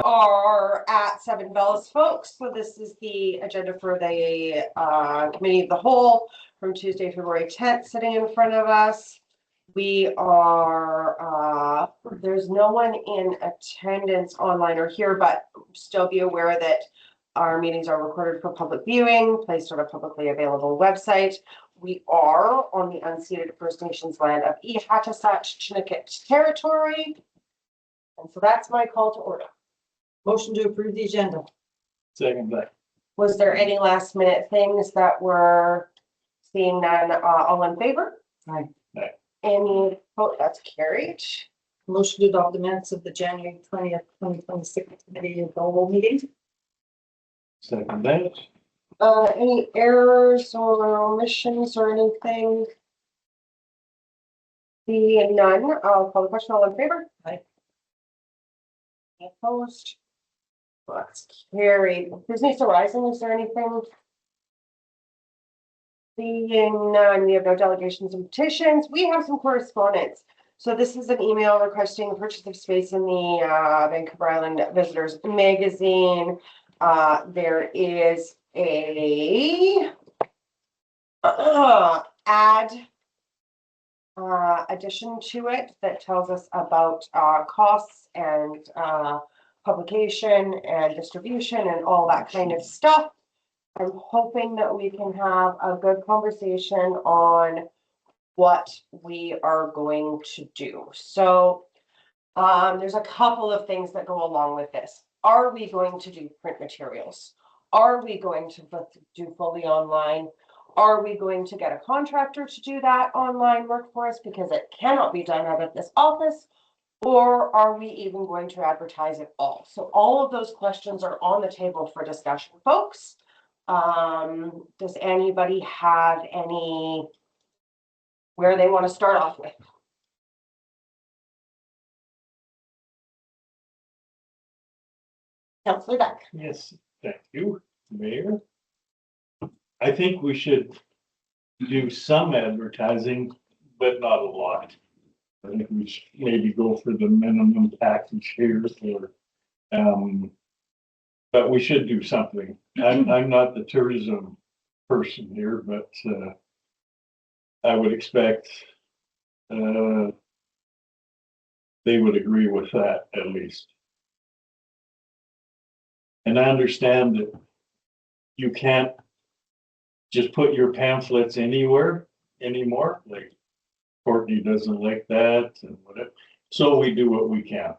are at Zeballos, folks. So this is the agenda for the committee of the whole from Tuesday, February 10th, sitting in front of us. We are, there's no one in attendance online or here, but still be aware that our meetings are recorded for public viewing, placed on a publicly available website. We are on the unceded First Nations land of Ihatasach territory. And so that's my call to order. Motion to approve the agenda. Second that. Was there any last minute things that were seeing none, all in favor? Aye. Aye. Any vote? That's carried. Motion to adopt the minutes of the January 20th, 2026 committee of the whole meeting. Second that. Any errors or omissions or anything? Seeing none, I'll call the question. All in favor? Aye. Opposed? That's carried. Business arising, is there anything? Seeing none, we have no delegations and petitions. We have some correspondence. So this is an email requesting the purchase of space in the Vancouver Island Visitors Magazine. There is a ad addition to it that tells us about costs and publication and distribution and all that kind of stuff. I'm hoping that we can have a good conversation on what we are going to do. So there's a couple of things that go along with this. Are we going to do print materials? Are we going to do fully online? Are we going to get a contractor to do that online work for us because it cannot be done out of this office? Or are we even going to advertise it all? So all of those questions are on the table for discussion, folks. Does anybody have any where they want to start off with? Councillor Beck. Yes, thank you, Mayor. I think we should do some advertising, but not a lot. I think we should maybe go for the minimum package here or, but we should do something. I'm not the tourism person here, but I would expect they would agree with that at least. And I understand that you can't just put your pamphlets anywhere anymore. Like Courtney doesn't like that and whatever. So we do what we can.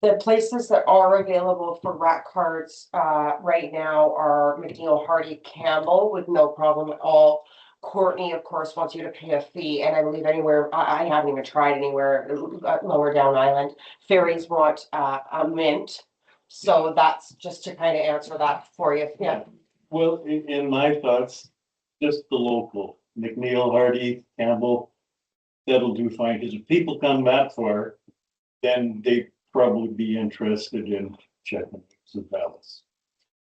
The places that are available for rack cards right now are McNeil, Hardy, Campbell with no problem at all. Courtney, of course, wants you to pay a fee, and I believe anywhere, I haven't even tried anywhere lower down island. Ferries want a mint. So that's just to kind of answer that for you. Yeah. Well, in my thoughts, just the local, McNeil, Hardy, Campbell, that'll do fine. Because if people come that far, then they'd probably be interested in checking Zeballos.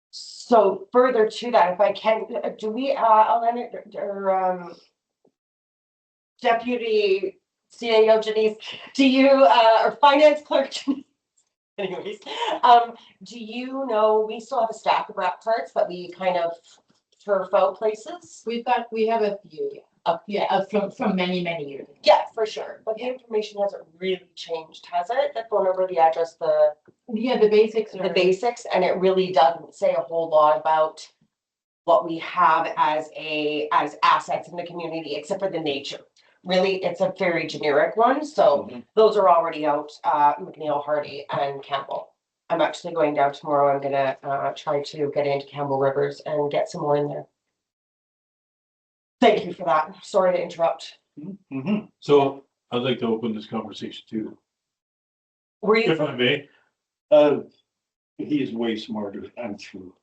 So further to that, if I can, do we, Elena, or Deputy CAO Janice, do you, or Finance Clerk Janice, anyways, do you know, we still have a stack of wrap cards that we kind of turf out places? We have a few, from many years ago. Yeah, for sure. But the information hasn't really changed, has it? The phone number, the address, the basics basics, and it really doesn't say a whole lot about what we have as assets in the community, except for the nature. Really, it's a very generic one. So those are already out, McNeil, Hardy, and Campbell. I'm actually going down tomorrow. I'm gonna try to get into Campbell Rivers and get some more in there. Thank you for that. Sorry to interrupt. So I'd like to open this conversation too. Were you? If I may. He's way smarter than true.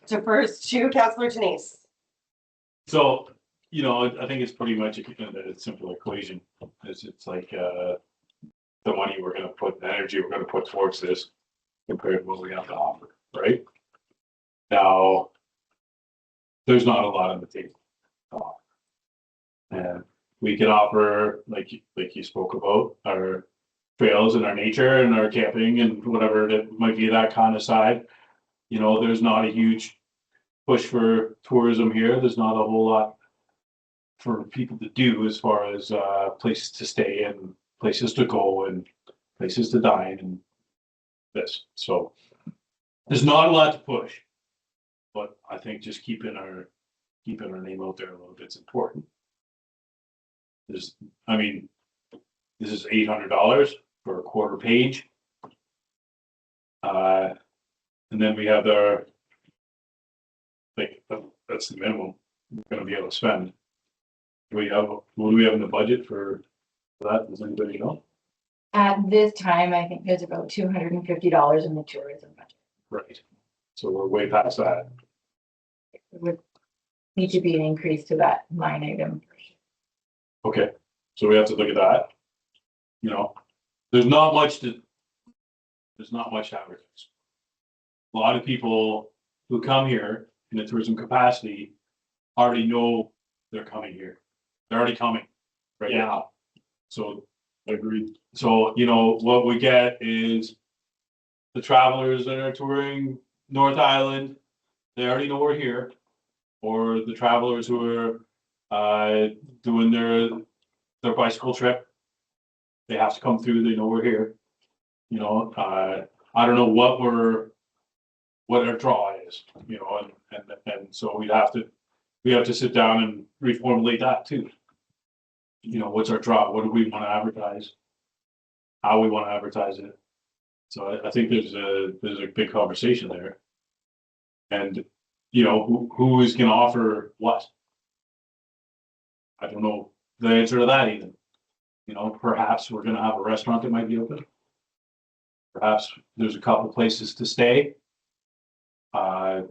Defers to Councillor Janice. So, you know, I think it's pretty much a simple equation. It's like the money we're going to put, the energy we're going to put towards this compared to what we have to offer, right? Now, there's not a lot on the table to offer. And we can offer, like you spoke about, our trails and our nature and our camping and whatever that might be that kind of side. You know, there's not a huge push for tourism here. There's not a whole lot for people to do as far as places to stay and places to go and places to dine and this. So there's not a lot to push, but I think just keeping our name out there a little bit's important. There's, I mean, this is $800 for a quarter page. And then we have our, like, that's the minimum we're gonna be able to spend. What do we have in the budget for that? Does anybody know? At this time, I think there's about $250 in the tourism budget. Right. So we're way past that. It would need to be an increase to that line item. Okay, so we have to look at that. You know, there's not much to advertise. A lot of people who come here in a tourism capacity already know they're coming here. They're already coming right now. So, Agreed. so, you know, what we get is the travelers that are touring North Island, they already know we're here. Or the travelers who are doing their bicycle trip, they have to come through, they know we're here. You know, I don't know what our draw is, you know, and so we have to sit down and reformulate that too. You know, what's our draw? What do we want to advertise? How we want to advertise it? So I think there's a big conversation there. And, you know, who is going to offer what? I don't know the answer to that even. You know, perhaps we're going to have a restaurant that might be open. Perhaps there's a couple places to stay. Does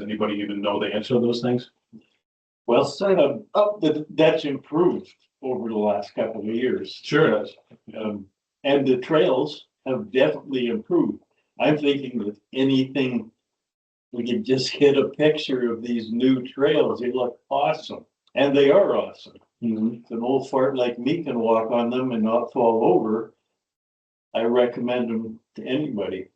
anybody even know the answer to those things? Well, that's improved over the last couple of years. Sure it is. And the trails have definitely improved. I'm thinking that anything, we could just get a picture of these new trails. They look awesome. And they are awesome. If an old fart like me can walk on them and not fall over, I recommend them to anybody.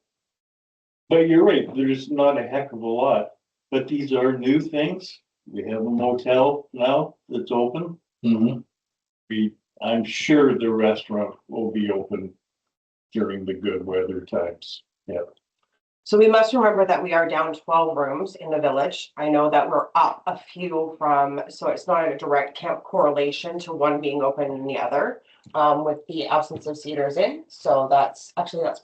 But you're right, there's not a heck of a lot, but these are new things. We have a motel now that's open. I'm sure the restaurant will be open during the good weather times. Yeah. So we must remember that we are down 12 rooms in the village. I know that we're up a few from, so it's not a direct correlation to one being open and the other, with the absence of Cedars Inn. So that's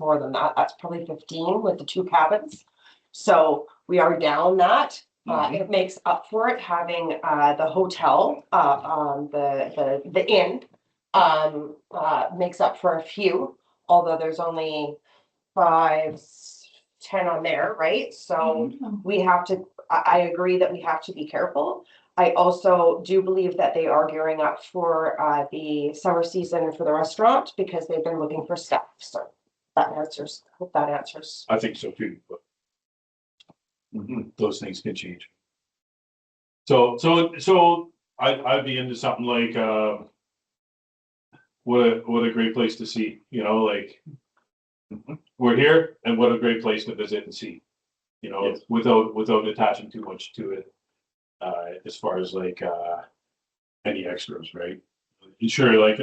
more than that. That's probably 15 with the 2 cabins. So we are down that. It makes up for it having the hotel, the inn, makes up for a few, although there's only 5, 10 on there, right? So we have to, I agree that we have to be careful. I also do believe that they are gearing up for the summer season for the restaurant because they've been looking for staff. So hope that answers. I think so too, but those things can change. So I'd be into something like what a great place to see, you know, like we're here and what a great place to visit and see, you know, Yes. without attaching too much to it, as far as like any extras, right? And sure, like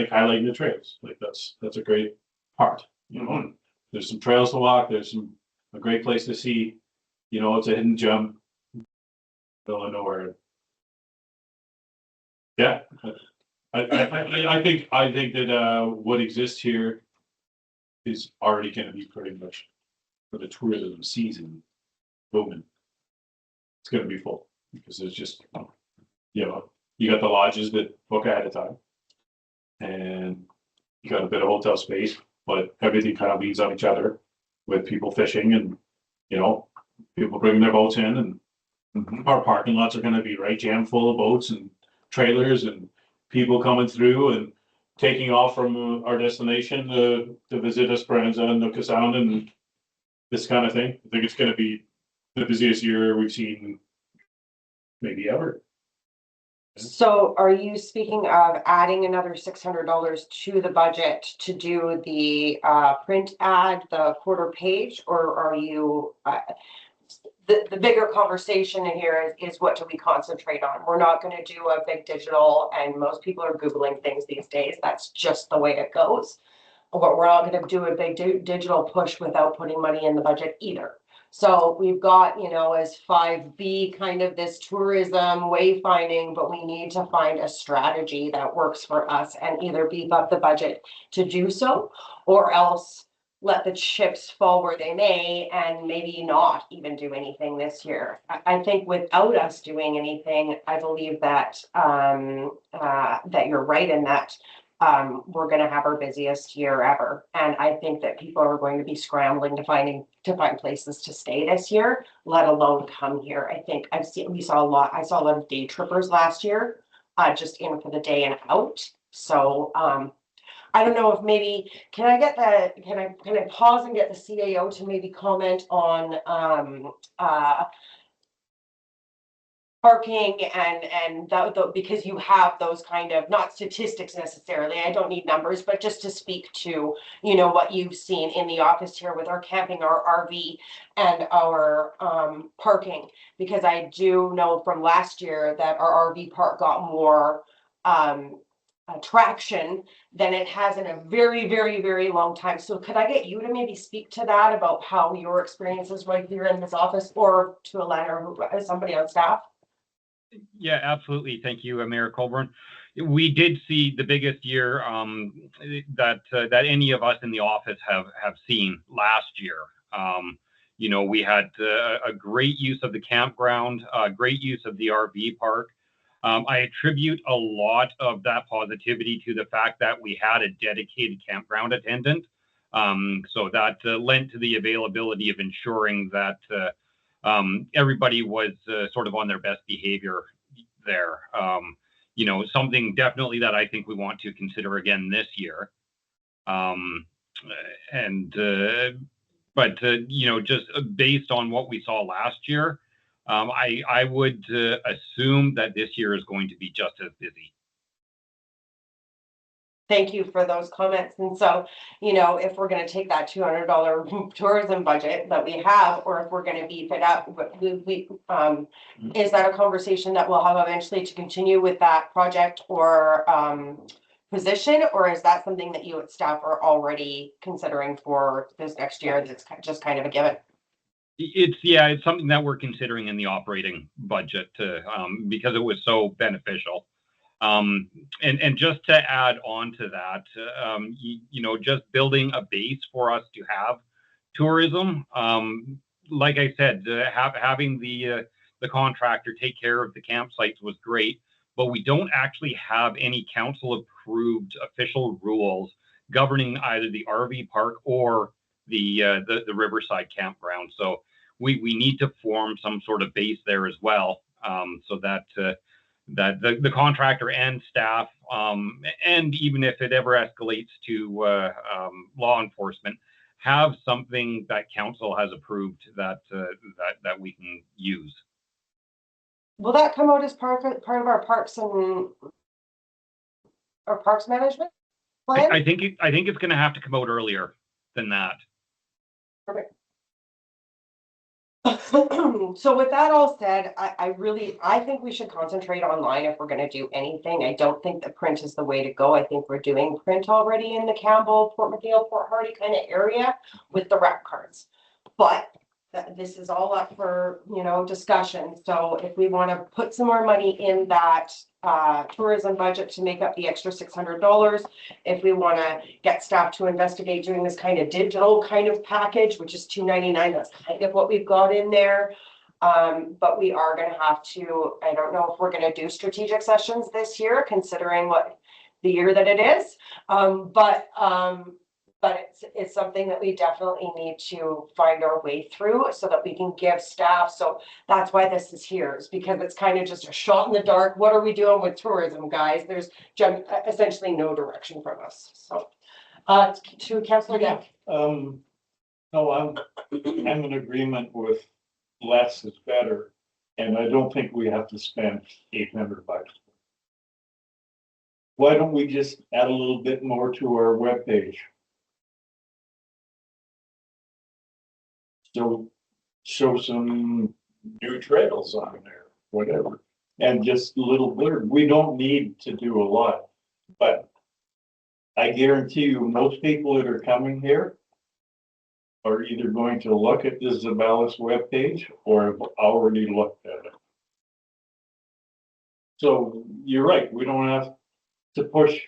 highlighting the trails, like that's a great part, you know. There's some trails to walk, there's a great place to see, you know, it's a hidden gem, middle of nowhere. Yeah, I think that what exists here is already going to be pretty much for the tourism season booming. It's going to be full because there's just, you know, you got the lodges that book ahead of time and you got a bit of hotel space, but everything kind of leads on each other with people fishing and, you know, people bringing their boats in and our parking lots are going to be right jam full of boats and trailers and people coming through and taking off from our destination to visit Esperanza and Nooka Sound and this kind of thing. I think it's going to be the busiest year we've seen maybe ever. So are you speaking of adding another $600 to the budget to do the print ad, the quarter page, or are you the bigger conversation in here is what do we concentrate on? We're not going to do a big digital, and most people are Googling things these days. That's just the way it goes. But we're not going to do a big digital push without putting money in the budget either. So we've got, as 5B kind of this tourism wayfinding, but we need to find a strategy that works for us and either beef up the budget to do so, or else let the chips fall where they may and maybe not even do anything this year. I think without us doing anything, I believe that that you're right in that we're going to have our busiest year ever. And I think that people are going to be scrambling to find places to stay this year, let alone come here. I think I saw a lot of day trippers last year, just in for the day and out. So, I don't know if maybe, can I pause and get the CAO to maybe comment on, parking and because you have those kind of, not statistics necessarily, I don't need numbers, but just to speak to, what you've seen in the office here with our camping, our RV and our parking, because I do know from last year that our RV park got more traction than it has in a very, very, very long time. So could I get you to maybe speak to that about how your experiences right here in this office, or to Alana or somebody on staff? Yeah, absolutely. Thank you, Mayor Colburn. We did see the biggest year that any of us in the office have seen last year. We had a great use of the campground, great use of the RV park. I attribute a lot of that positivity to the fact that we had a dedicated campground attendant. So that lent to the availability of ensuring that everybody was sort of on their best behavior there. Something definitely that I think we want to consider again this year. Just based on what we saw last year, I would assume that this year is going to be just as busy. Thank you for those comments. And so, if we're going to take that $200 tourism budget that we have, or if we're going to beef it up, is that a conversation that we'll have eventually to continue with that project or position, or is that something that you at staff are already considering for this next year? That's just kind of a given. It's something that we're considering in the operating budget because it was so beneficial. And just to add on to that, just building a base for us to have tourism. Like I said, having the contractor take care of the campsites was great, but we don't actually have any council approved official rules governing either the RV park or the Riverside campground. So we need to form some sort of base there as well, so that that the contractor and staff, and even if it ever escalates to law enforcement, have something that council has approved that we can use. Will that come out as part of our parks and our parks management plan? I think it's going to have to come out earlier than that. Perfect. So with that all said, I think we should concentrate online if we're going to do anything. I don't think that print is the way to go. I think we're doing print already in the Campbell, Port McNeill, Port Hardy kind of area with the rec cards. But this is all up for, discussion. So if we want to put some more money in that tourism budget to make up the extra $600, if we want to get staff to investigate doing this kind of digital kind of package, which is $299, that's kind of what we've got in there. But we are going to have to, I don't know if we're going to do strategic sessions this year, considering what the year that it is. But it's something that we definitely need to find our way through so that we can give staff. So that's why this is here, is because it's kind of just a shot in the dark. What are we doing with tourism, guys? There's essentially no direction from us. So to Councillor Young. No, I'm in agreement with less is better. And I don't think we have to spend $800. why don't we just add a little bit more to our webpage? So, show some new trails on there, whatever, and just a little blurb. We don't need to do a lot, but I guarantee you, most people that are coming here are either going to look at the Zeballos webpage or have already looked at it. So you're right, we don't have to push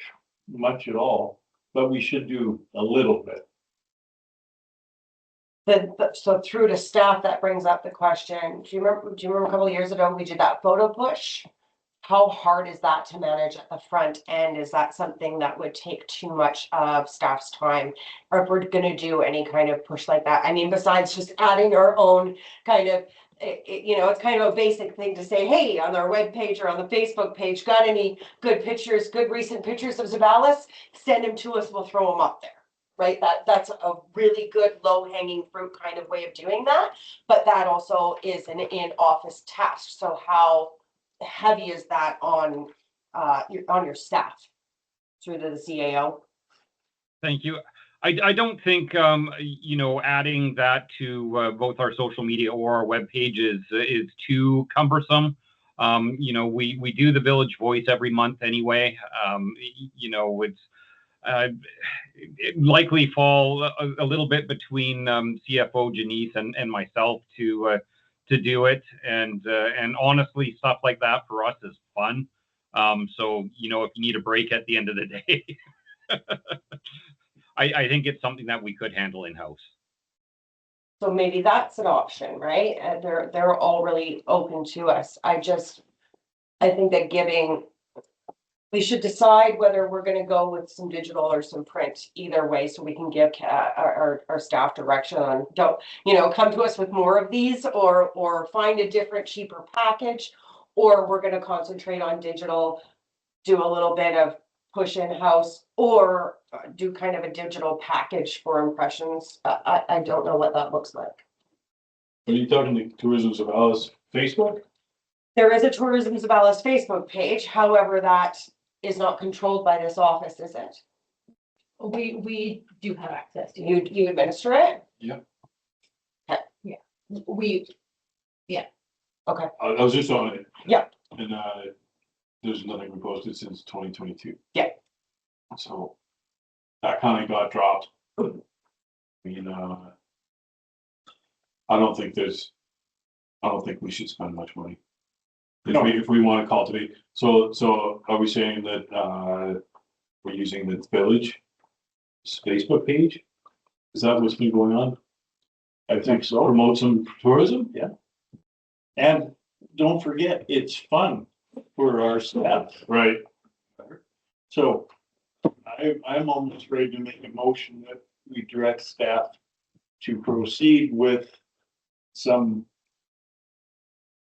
much at all, but we should do a little bit. So through to staff, that brings up the question, do you remember a couple of years ago, we did that photo push? How hard is that to manage at the front end? Is that something that would take too much of staff's time? Or if we're gonna do any kind of push like that, I mean, besides just adding our own kind of, it's kind of a basic thing to say, hey, on our webpage or on the Facebook page, got any good pictures, good recent pictures of Zeballos? Send them to us, we'll throw them up there. Right, that's a really good low-hanging fruit kind of way of doing that, but that also is an in-office task. So how heavy is that on your staff through to the CAO? Thank you. I don't think, adding that to both our social media or our webpage is too cumbersome. We do the Village Voice every month anyway. It's it likely fall a little bit between CFO Janice and myself to do it, and honestly, stuff like that for us is fun. So if you need a break at the end of the day, I think it's something that we could handle in house. So maybe that's an option, right? They're all really open to us. I think that we should decide whether we're going to go with some digital or some print, either way, so we can give our staff direction on, don't, come to us with more of these, or find a different, cheaper package, or we're going to concentrate on digital, do a little bit of push in-house, or do kind of a digital package for impressions. I don't know what that looks like. Are you talking to Tourism Zeballos Facebook? There is a Tourism Zeballos Facebook page, however, that is not controlled by this office, is it? We do have access to You administer it? I was just on it. Yeah. And there's nothing we posted since 2022. Yeah. So that kind of got dropped. I mean, I don't think we should spend much money. If we want to cultivate, so are we saying that we're using the Village Facebook page? Is that what's been going on? I think so. Promote some tourism? Yeah. And don't forget, it's fun for our staff. Right. So I'm almost ready to make a motion that we direct staff to proceed with some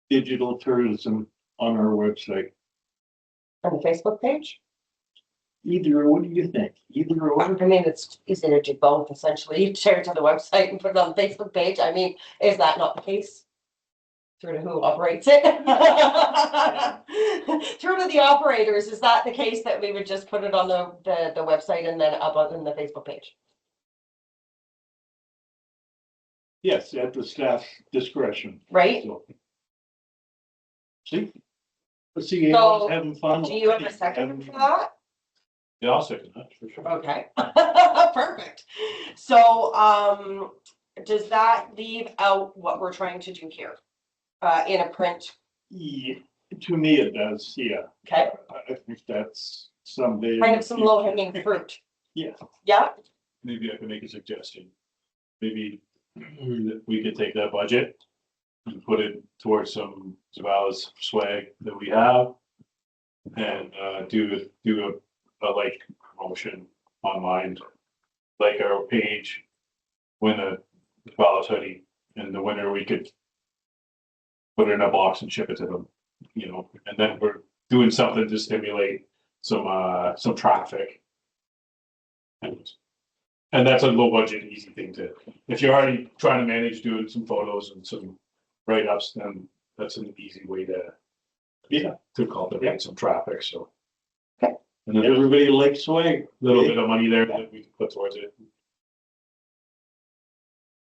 digital tourism on our website. On the Facebook page? Either, what do you think? Either or? I mean, it's easy to do both, essentially. You share it to the website and put it on the Facebook page. I mean, is that not the case? Through to who operates it? Through to the operators, is that the case that we would just put it on the website and then up on the Facebook page? Yes, at the staff's discretion. Right? So, see? The CAO So, is having fun. Do you have a second for that? Yeah, I'll second that for sure. Okay, perfect. So, does that leave out what we're trying to do here? In a print, Yeah, to me it does, yeah. okay, I think that's someday. kind of some low hanging fruit. Yeah. Yeah, Maybe I can make a suggestion. Maybe we could take that budget and put it towards some Zeballos swag that we have. And do a like promotion online, like our page, win a Zeballos hoodie in the winter. We could put it in a box and ship it to them, and then we're doing something to stimulate some traffic. And that's a low budget, easy thing to, if you're already trying to manage doing some photos and some write-ups, then that's an easy way to cultivate some traffic, so. And then a Everybody likes swag. little bit of money there that we can put towards it.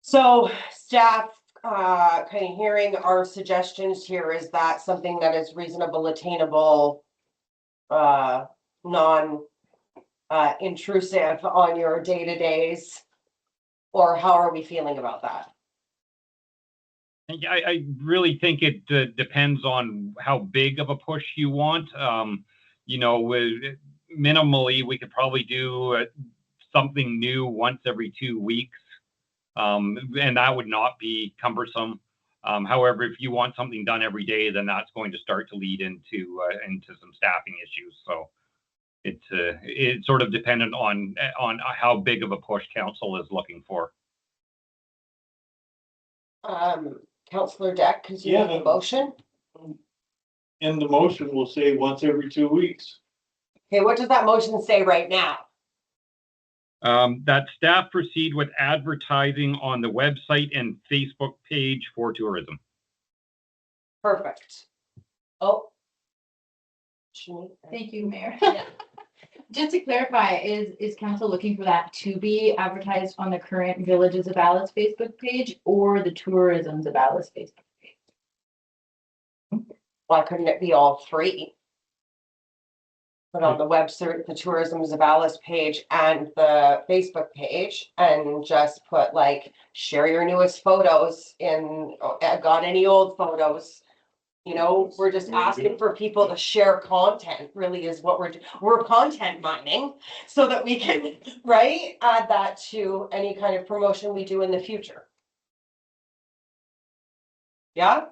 So staff, kind of hearing our suggestions here, is that something that is reasonable, attainable, non, intrusive on your day-to-days? Or how are we feeling about that? I really think it depends on how big of a push you want. You know, minimally, we could probably do something new once every 2 weeks. And that would not be cumbersome. However, if you want something done every day, then that's going to start to lead into some staffing issues. So it's sort of dependent on how big of a push council is looking for. Councillor Deck, because you Yeah, have a motion. And the motion will say once every 2 weeks. Okay, what does that motion say right now? That staff proceed with advertising on the website and Facebook page for tourism. Perfect. Oh. Thank you, Mayor. Yeah. Just to clarify, is council looking for that to be advertised on the current Village of Zeballos Facebook page or the Tourism Zeballos Facebook page? Why couldn't it be all three? Put on the website, the Tourism Zeballos page and the Facebook page, and just put like, share your newest photos in, got any old photos? You know, we're just asking for people to share content, really is what we're content mining, so that we can, right, add that to any kind of promotion we do in the future. Yeah?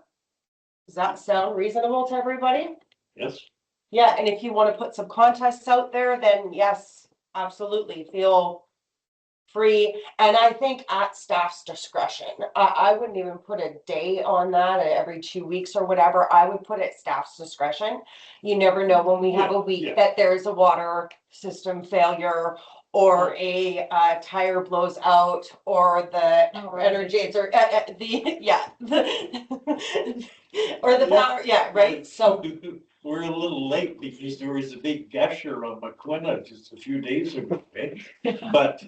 Does that sound reasonable to everybody? Yes. Yeah, and if you want to put some contests out there, then yes, absolutely, feel free. And I think at staff's discretion, I wouldn't even put a day on that every 2 weeks or whatever. I would put it staff's discretion. You never know when we have a week Yeah. that there's a water system failure, or a tire blows out, or the Oh, right. energy, or or the power, yeah, right, so. We're a little late because there was a big gusher on Maquinna just a few days ago, eh? But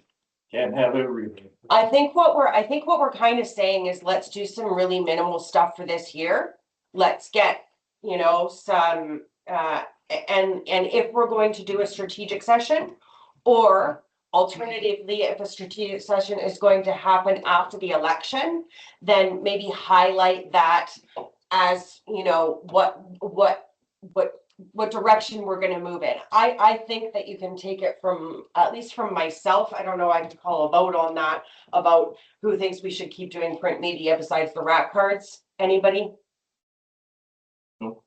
can't have everything. I think what we're kind of saying is, let's do some really minimal stuff for this year. Let's get, you know, some, and if we're going to do a strategic session, or alternatively, if a strategic session is going to happen after the election, then maybe highlight that as, you know, what direction we're gonna move in. I think that you can take it from, at least from myself, I don't know, I could call a vote on that, about who thinks we should keep doing print media besides the rat cards. Anybody? No.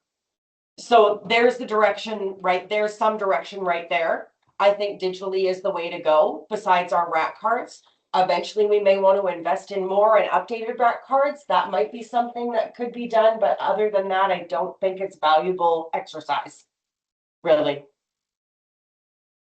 So there's the direction, right? There's some direction right there. I think digitally is the way to go, besides our rat cards. Eventually, we may want to invest in more and updated rat cards. That might be something that could be done, but other than that, I don't think it's valuable exercise. Really,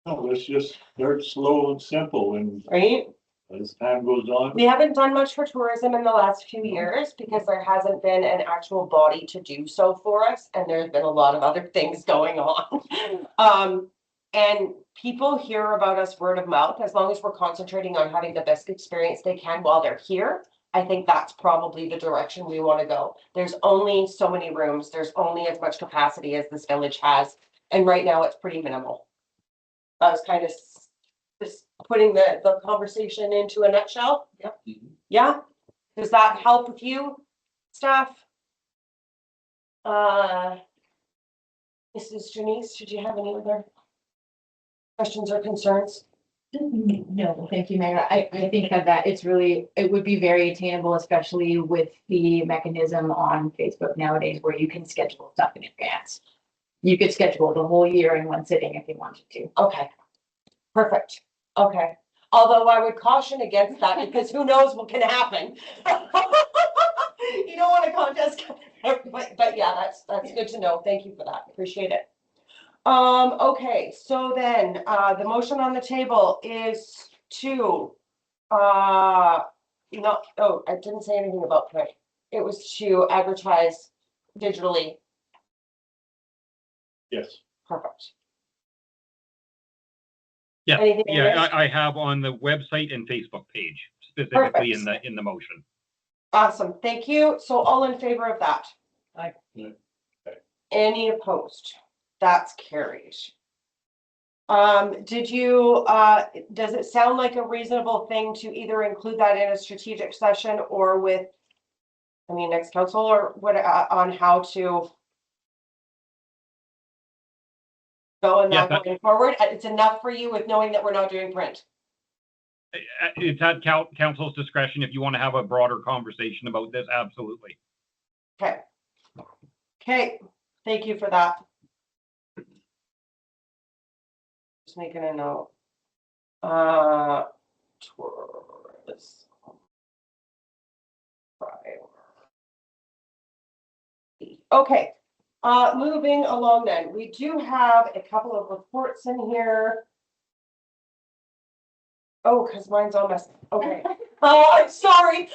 No, let's just start slow and simple, and right? as time goes on. We haven't done much for tourism in the last few years because there hasn't been an actual body to do so for us, and there's been a lot of other things going on. And people hear about us word of mouth. As long as we're concentrating on having the best experience they can while they're here, I think that's probably the direction we want to go. There's only so many rooms. There's only as much capacity as this village has. And right now it's pretty minimal. I was kind of just putting the conversation into a nutshell. Yep. Yeah? Does that help with you, staff? Mrs. Janice, did you have any other questions or concerns? No, thank you, Mayor. I think that it would be very attainable, especially with the mechanism on Facebook nowadays where you can schedule stuff in advance. You could schedule the whole year in one sitting if you wanted to. Okay, perfect. Okay, although I would caution against that because who knows what can happen. You don't want to contest, but yeah, that's good to know. Thank you for that. Appreciate it. Okay, so then, the motion on the table is to, I didn't say anything about print. It was to advertise digitally. Yes. Perfect. Yeah, Anything I missed? I have on the website and Facebook page, specifically in the motion. Awesome, thank you. So all in favor of that? Aye. Yeah. Any opposed? That's carried. Did you, does it sound like a reasonable thing to either include that in a strategic session or with, I mean, next council or what, on how to go in that Yeah, going forward? It's enough for you with knowing that we're not doing print. It's at council's discretion. If you want to have a broader conversation about this, absolutely. Okay. Okay, thank you for that. Just making a note. Tourist. Okay, moving along then, we do have a couple of reports in here. Oh, because mine's all messed up. Okay. Oh, I'm sorry.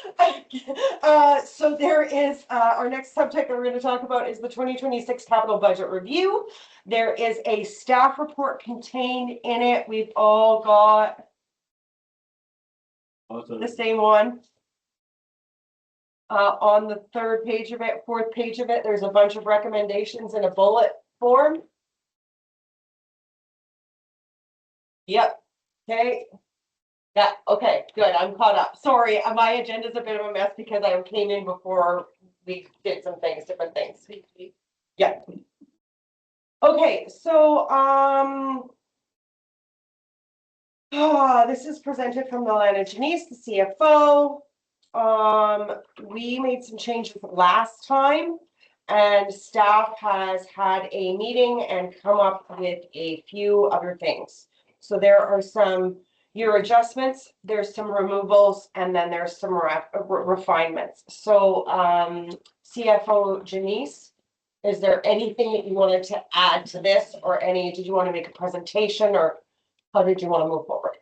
So there is, our next subject that we're going to talk about is the 2026 capital budget review. There is a staff report contained in it. We've all got the same one. On the third page of it, fourth page of it, there's a bunch of recommendations in a bullet form. Yep. Okay. Yeah, okay, good. I'm caught up. Sorry, my agenda's a bit of a mess because I came in before we did some things, different things. Yeah. Okay, so this is presented from Milena Janice, the CFO. We made some changes last time and staff has had a meeting and come up with a few other things. So there are some your adjustments, there's some removals, and then there's some refinements. So CFO Janice, is there anything that you wanted to add to this or did you want to make a presentation or how did you want to move forward?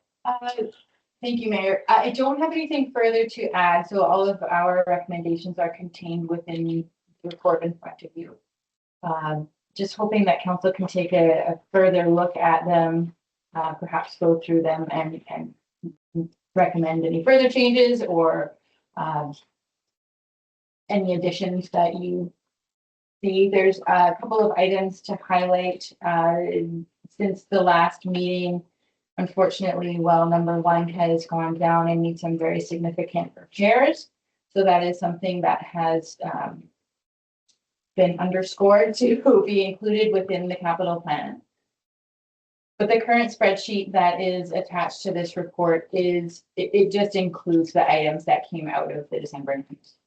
Thank you, Mayor. I don't have anything further to add, so all of our recommendations are contained within the report in front of you. Just hoping that council can take a further look at them, perhaps go through them and recommend any further changes or any additions that you see. There's a couple of items to highlight since the last meeting. Unfortunately, well number 1 has gone down and needs some very significant repairs. So that is something that has been underscored to be included within the capital plan. But the current spreadsheet that is attached to this report it just includes the items that came out of the December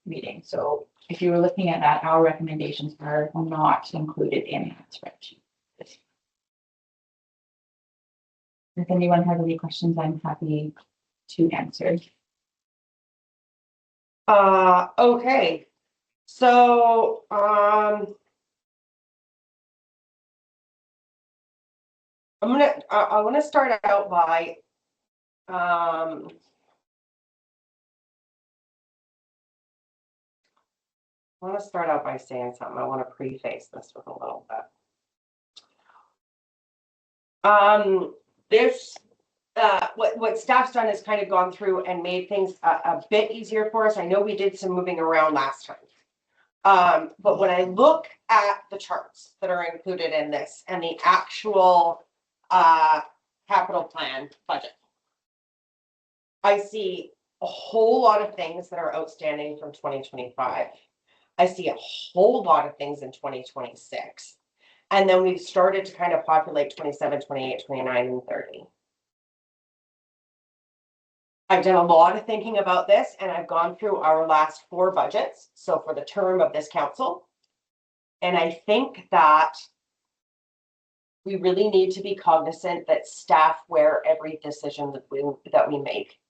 meeting. So if you were looking at that, our recommendations are not included in that spreadsheet. If anyone has any questions, I'm happy to answer. Okay. So I want to start out by I want to start out by saying something. I want to preface this with a little bit. This what staff's done is kind of gone through and made things a bit easier for us. I know we did some moving around last time. But when I look at the charts that are included in this and the actual capital plan budget, I see a whole lot of things that are outstanding from 2025. I see a whole lot of things in 2026. And then we've started to kind of populate 27, 28, 29, and 30. I've done a lot of thinking about this and I've gone through our last 4 budgets. So for the term of this council, and I think that we really need to be cognizant that staff wear every decision that we make.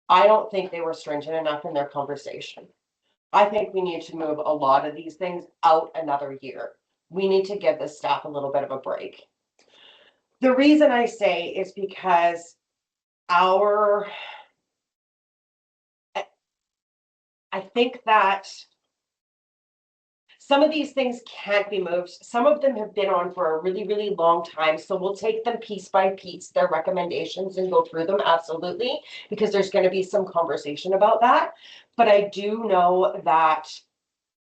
I don't think they were stringent enough in their conversation. I think we need to move a lot of these things out another year. We need to give the staff a little bit of a break. The reason I say is because I think that some of these things can't be moved. Some of them have been on for a really, really long time. So we'll take them piece by piece, their recommendations, and go through them, absolutely, because there's going to be some conversation about that. But I do know that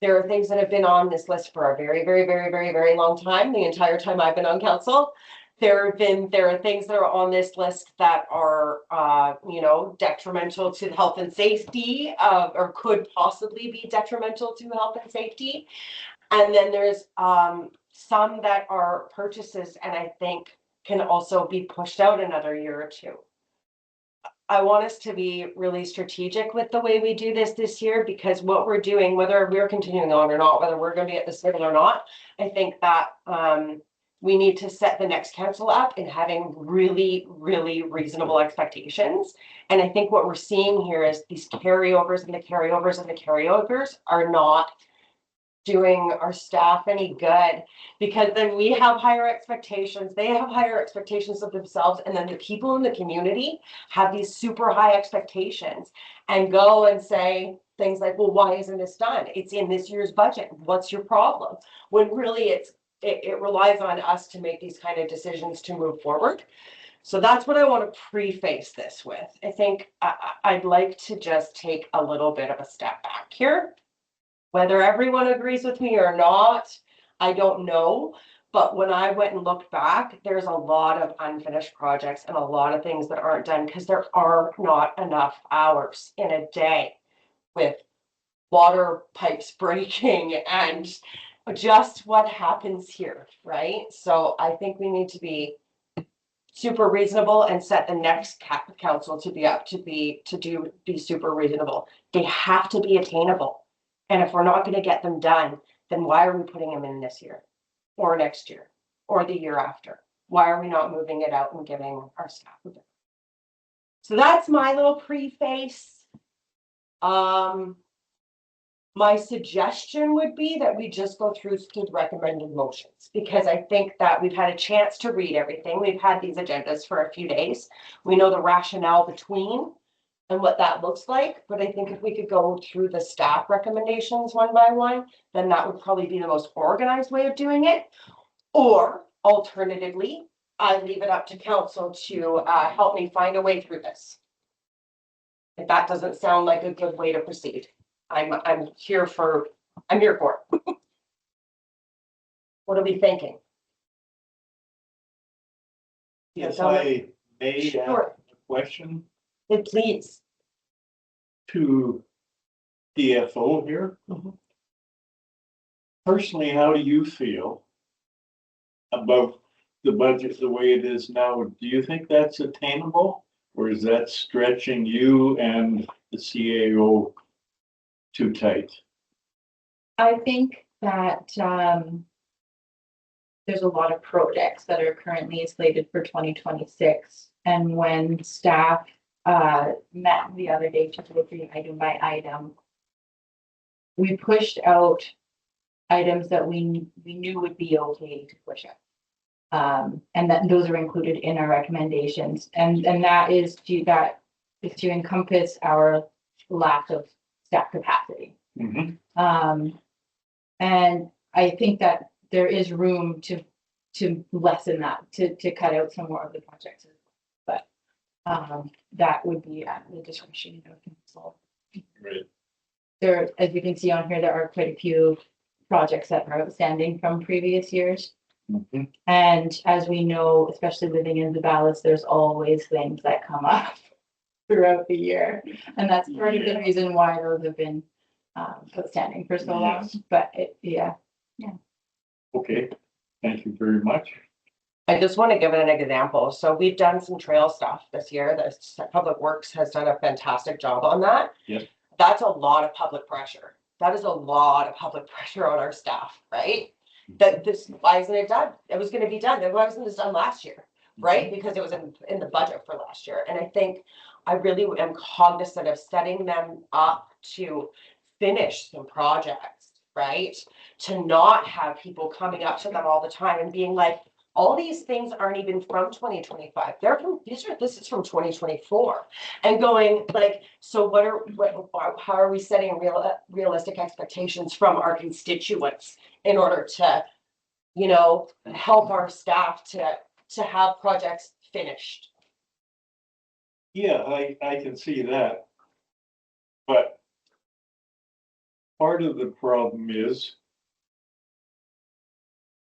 there are things that have been on this list for a very, very, very, very, very long time, the entire time I've been on council. There are things that are on this list that are, detrimental to health and safety, or could possibly be detrimental to health and safety. And then there's some that are purchases, and I think can also be pushed out another year or two. I want us to be really strategic with the way we do this year, because what we're doing, whether we're continuing on or not, whether we're going to be at this level or not, I think that we need to set the next council up in having really, really reasonable expectations. And I think what we're seeing here is these carryovers and the carryovers and the carryovers are not doing our staff any good, because then we have higher expectations, they have higher expectations of themselves, and then the people in the community have these super high expectations and go and say things like, well, why isn't this done? It's in this year's budget. What's your problem? When really it relies on us to make these kind of decisions to move forward. So that's what I want to preface this with. I think I'd like to just take a little bit of a step back here. Whether everyone agrees with me or not, I don't know. But when I went and looked back, there's a lot of unfinished projects and a lot of things that aren't done because there are not enough hours in a day with water pipes breaking and just what happens here, right? So I think we need to be super reasonable and set the next council to be super reasonable. They have to be attainable. And if we're not going to get them done, then why are we putting them in this year or next year or the year after? Why are we not moving it out and giving our staff a bit? So that's my little preface. My suggestion would be that we just go through the recommended motions, because I think that we've had a chance to read everything. We've had these agendas for a few days. We know the rationale between and what that looks like. But I think if we could go through the staff recommendations one by one, then that would probably be the most organized way of doing it. Or alternatively, I leave it up to council to help me find a way through this. If that doesn't sound like a good way to proceed, I'm here for it. What are we thinking? Yes, I may ask Sure. a question Please. to DFO here. Mhm. Personally, how do you feel about the budget the way it is now? Do you think that's attainable, or is that stretching you and the CAO too tight? I think that there's a lot of projects that are currently slated for 2026. And when staff met the other day to go through item by item, we pushed out items that we knew would be okay to push out. And that those are included in our recommendations. And that is to encompass our lack of staff capacity. Mm-hmm. And I think that there is room to lessen that, to cut out some more of the projects. But that would be at the discretion of council. Right. There, as you can see on here, there are quite a few projects that are outstanding from previous years. Mm-hmm. And as we know, especially living in Zeballos, there's always things that come up throughout the year. And that's part of the reason why those have been outstanding for so long. Yes. But Okay, thank you very much. I just want to give an example. So we've done some trail stuff this year. The Public Works has done a fantastic job on that. Yes. That's a lot of public pressure. That is a lot of public pressure on our staff, right? Why isn't it done? It was going to be done. Why wasn't this done last year? Right? Because it was in the budget for last year. And I think I really am cognizant of setting them up to finish some projects, right? To not have people coming up to them all the time and being like, All these things aren't even from 2025. This is from 2024. And going like, so how are we setting realistic expectations from our constituents in order to, help our staff to have projects finished? Yeah, I can see that. But part of the problem is,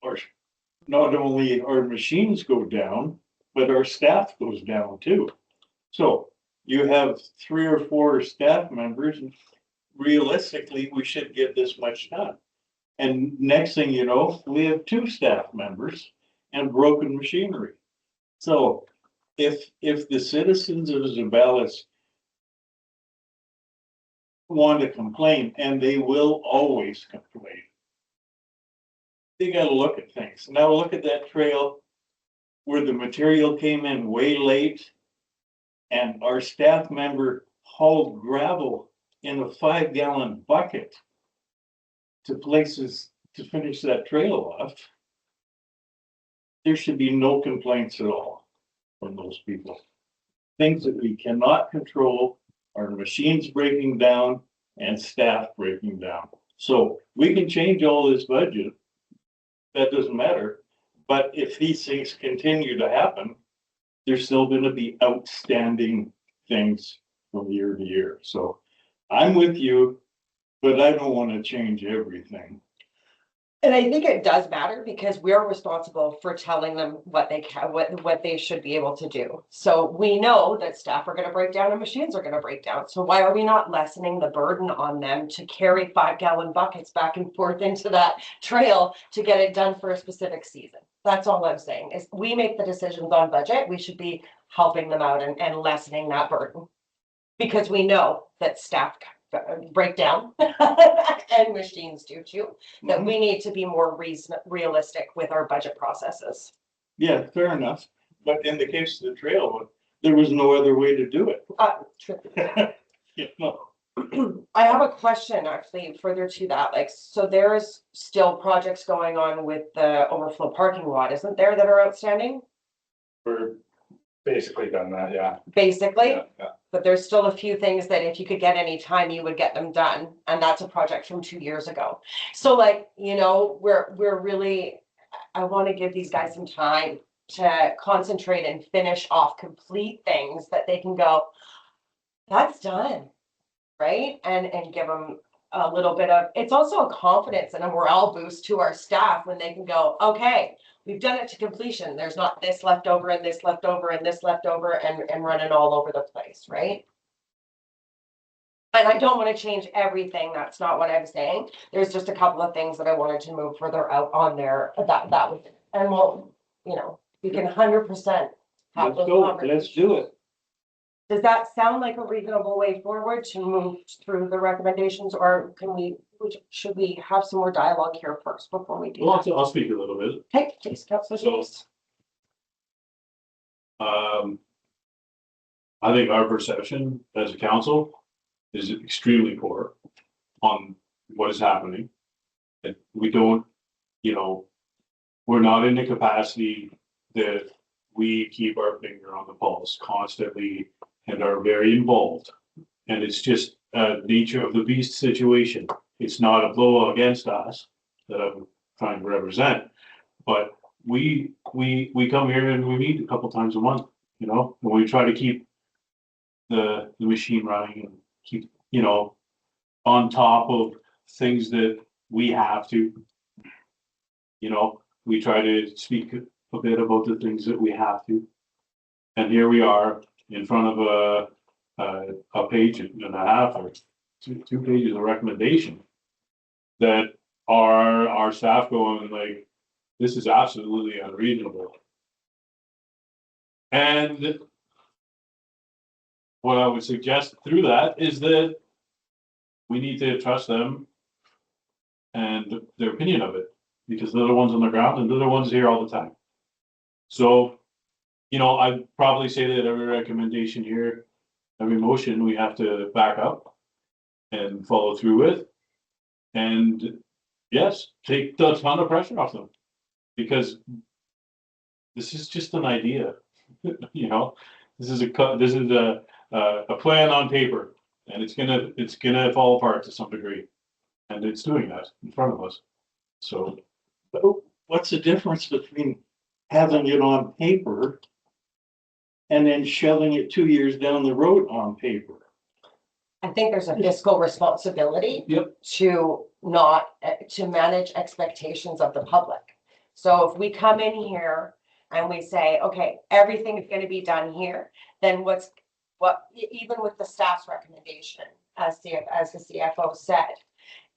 or not only our machines go down, but our staff goes down too. So you have 3 or 4 staff members, and realistically, we should get this much done. And next thing you know, we have 2 staff members and broken machinery. So if the citizens of Zeballos want to complain, and they will always complain, they gotta look at things. Now look at that trail where the material came in way late and our staff member hauled gravel in a 5-gallon bucket to places to finish that trail off. There should be no complaints at all from those people. Things that we cannot control are machines breaking down and staff breaking down. So we can change all this budget. That doesn't matter. But if these things continue to happen, there's still going to be outstanding things from year to year. So I'm with you, but I don't want to change everything. And I think it does matter because we're responsible for telling them what they can, what they should be able to do. So we know that staff are going to break down and machines are going to break down. So why are we not lessening the burden on them to carry 5-gallon buckets back and forth into that trail to get it done for a specific season? That's all I'm saying is we make the decisions on budget. We should be helping them out and lessening that burden because we know that staff break down and machines do too, that we need to be more realistic with our budget processes. Yeah, fair enough. But in the case of the trail, there was no other way to do it. True. You know, I have a question actually further to that. Like, so there's still projects going on with the overflow parking lot, isn't there, that are outstanding? We're basically done that, yeah. Basically, Yeah, yeah. but there's still a few things that if you could get any time, you would get them done. And that's a project from 2 years ago. So like, we're really, I want to give these guys some time to concentrate and finish off complete things that they can go, that's done, right? And give them a little bit of, it's also a confidence and a morale boost to our staff when they can go, okay, we've done it to completion. There's not this left over and this left over and this left over and running all over the place, right? And I don't want to change everything. That's not what I'm saying. There's just a couple of things that I wanted to move further out on there that was, and we'll, we can 100% have let's those go, conversations. let's do it. Does that sound like a reasonable way forward to move through the recommendations, or should we have some more dialogue here first before we do Well, that? I'll speak a little bit. Hey, please, Councilor So, James. I think our perception as a council is extremely poor on what is happening. And we don't, we're not in the capacity that we keep our finger on the pulse constantly and are very involved. And it's just a nature of the beast situation. It's not a blow against us that I'm trying to represent, but we come here and we meet a couple times a month, and we try to keep the machine running and keep, on top of things that we have to, we try to speak a bit about the things that we have to. And here we are in front of a page and a half or two pages of recommendation that our staff going like, this is absolutely unreasonable. And what I would suggest through that is that we need to trust them and their opinion of it, because they're the ones on the ground and they're the ones here all the time. So, I'd probably say that every recommendation here, every motion, we have to back up and follow through with. And yes, take the ton of pressure off them, because this is just an idea. You know, this is a plan on paper, and it's gonna fall apart to some degree. And it's doing that in front of us. So, What's the difference between having it on paper and then shoving it 2 years down the road on paper? I think there's a fiscal responsibility. Yep. To not, to manage expectations of the public. So if we come in here and we say, okay, everything is gonna be done here, then even with the staff's recommendation, as the CFO said,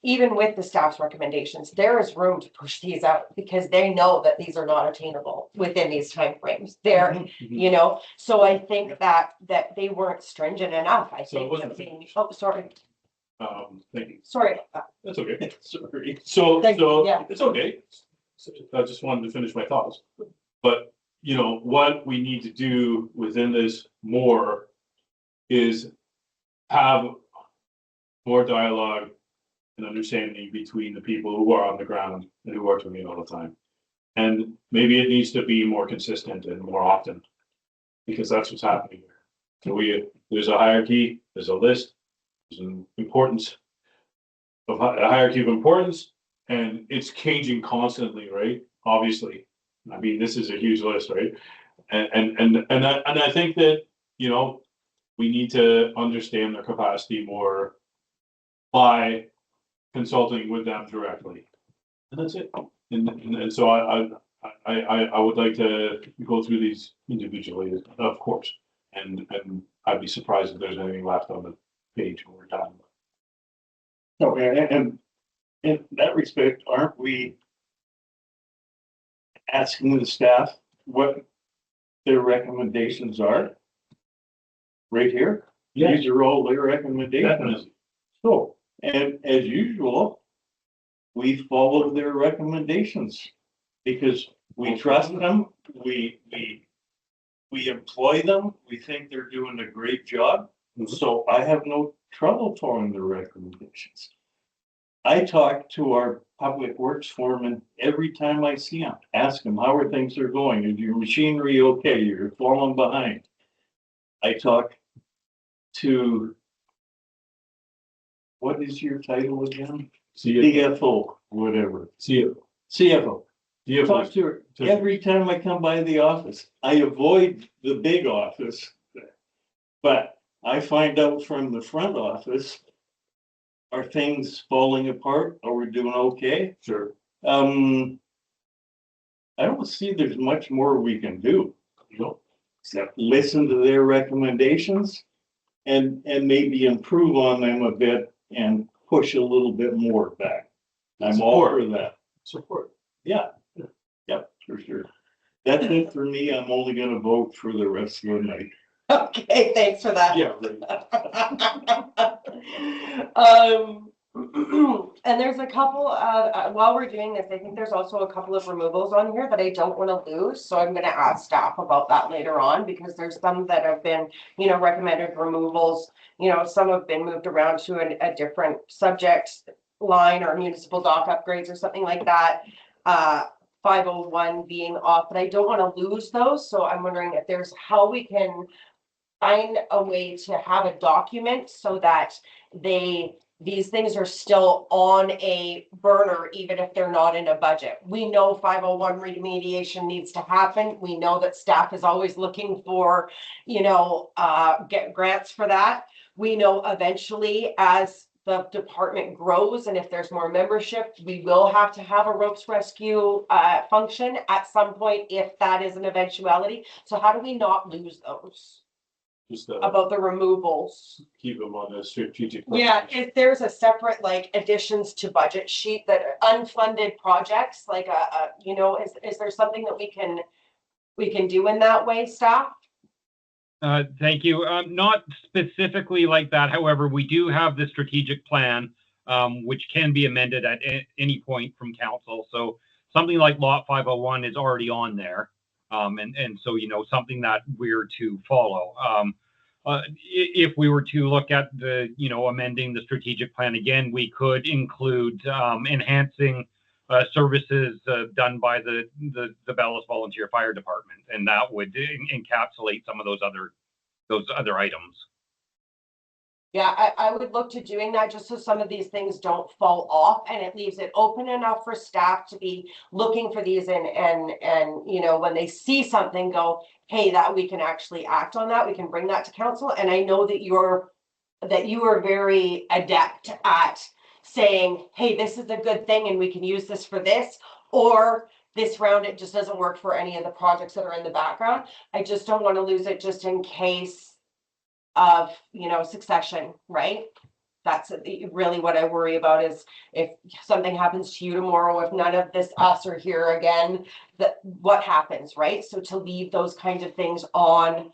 even with the staff's recommendations, there is room to push these out because they know that these are not attainable within these timeframes. They're, you know, so I think that they weren't stringent enough. I So it think. wasn't that oh, sorry. thank you. Sorry. That's okay. Sorry. So yeah. it's okay. So I just wanted to finish my thoughts. But, you know, what we need to do within this more is have more dialogue and understanding between the people who are on the ground and who are doing it all the time. And maybe it needs to be more consistent and more often, because that's what's happening here. So there's a hierarchy, there's a list, there's an importance of a hierarchy of importance, and it's changing constantly, right? Obviously, I mean, this is a huge list, right? And I think that, you know, we need to understand their capacity more by consulting with them directly. And that's it. And so I would like to go through these individually, of course. And I'd be surprised if there's anything left on the page when we're done. No, and in that respect, aren't we asking the staff what their recommendations are? Right here? Yes. These are all their recommendations. Definitely. So, and as usual, we follow their recommendations because we trust them, we employ them, we think they're doing a great job. So I have no trouble following their recommendations. I talk to our public works foreman every time I see him, ask him how are things are going, is your machinery okay, you're falling behind. I talk to, what is your title again? CFO, whatever. CFO. Talk to her every time I come by the office. I avoid the big office, but I find out from the front office, are things falling apart? Are we doing okay? Sure. I don't see there's much more we can do. You know, Except listen to their recommendations and maybe improve on them a bit and push a little bit more back. I'm all for that. Support. Yeah. Yep, for sure. That's it for me. I'm only gonna vote for the rest of the night. Okay, thanks for that. Yeah, right. And there's a couple of, while we're doing this, I think there's also a couple of removals on here that I don't want to lose. So I'm gonna ask staff about that later on because there's some that have been, you know, recommended removals. You know, some have been moved around to a different subject line or municipal dock upgrades or something like that. 501 being off, but I don't want to lose those. So I'm wondering if there's how we can find a way to have a document so that these things are still on a burner, even if they're not in a budget. We know 501 remediation needs to happen. We know that staff is always looking for, you know, get grants for that. We know eventually as the department grows and if there's more membership, we will have to have a ropes rescue function at some point if that is an eventuality. So how do we not lose those? Just About the removals. keep them on a strategic. plan. Yeah, if there's a separate like additions to budget sheet that are unfunded projects, like you know, is there something that we can do in that way, staff? Thank you. Not specifically like that. However, we do have the strategic plan, which can be amended at any point from council. So something like Lot 501 is already on there. And so, you know, something that we're to follow. If we were to look at the, you know, amending the strategic plan again, we could include enhancing services done by the Zeballos Volunteer Fire Department, and that would encapsulate some of those other items. Yeah, I would look to doing that just so some of these things don't fall off, and it leaves it open enough for staff to be looking for these and you know, when they see something, go, hey, that we can actually act on that, we can bring that to council. And I know that you are very adept at saying, hey, this is a good thing and we can use this for this, or this round it just doesn't work for any of the projects that are in the background. I just don't want to lose it just in case of, you know, succession, right? That's really what I worry about, is if something happens to you tomorrow, if none of this us are here again, that what happens, right? So to leave those kinds of things on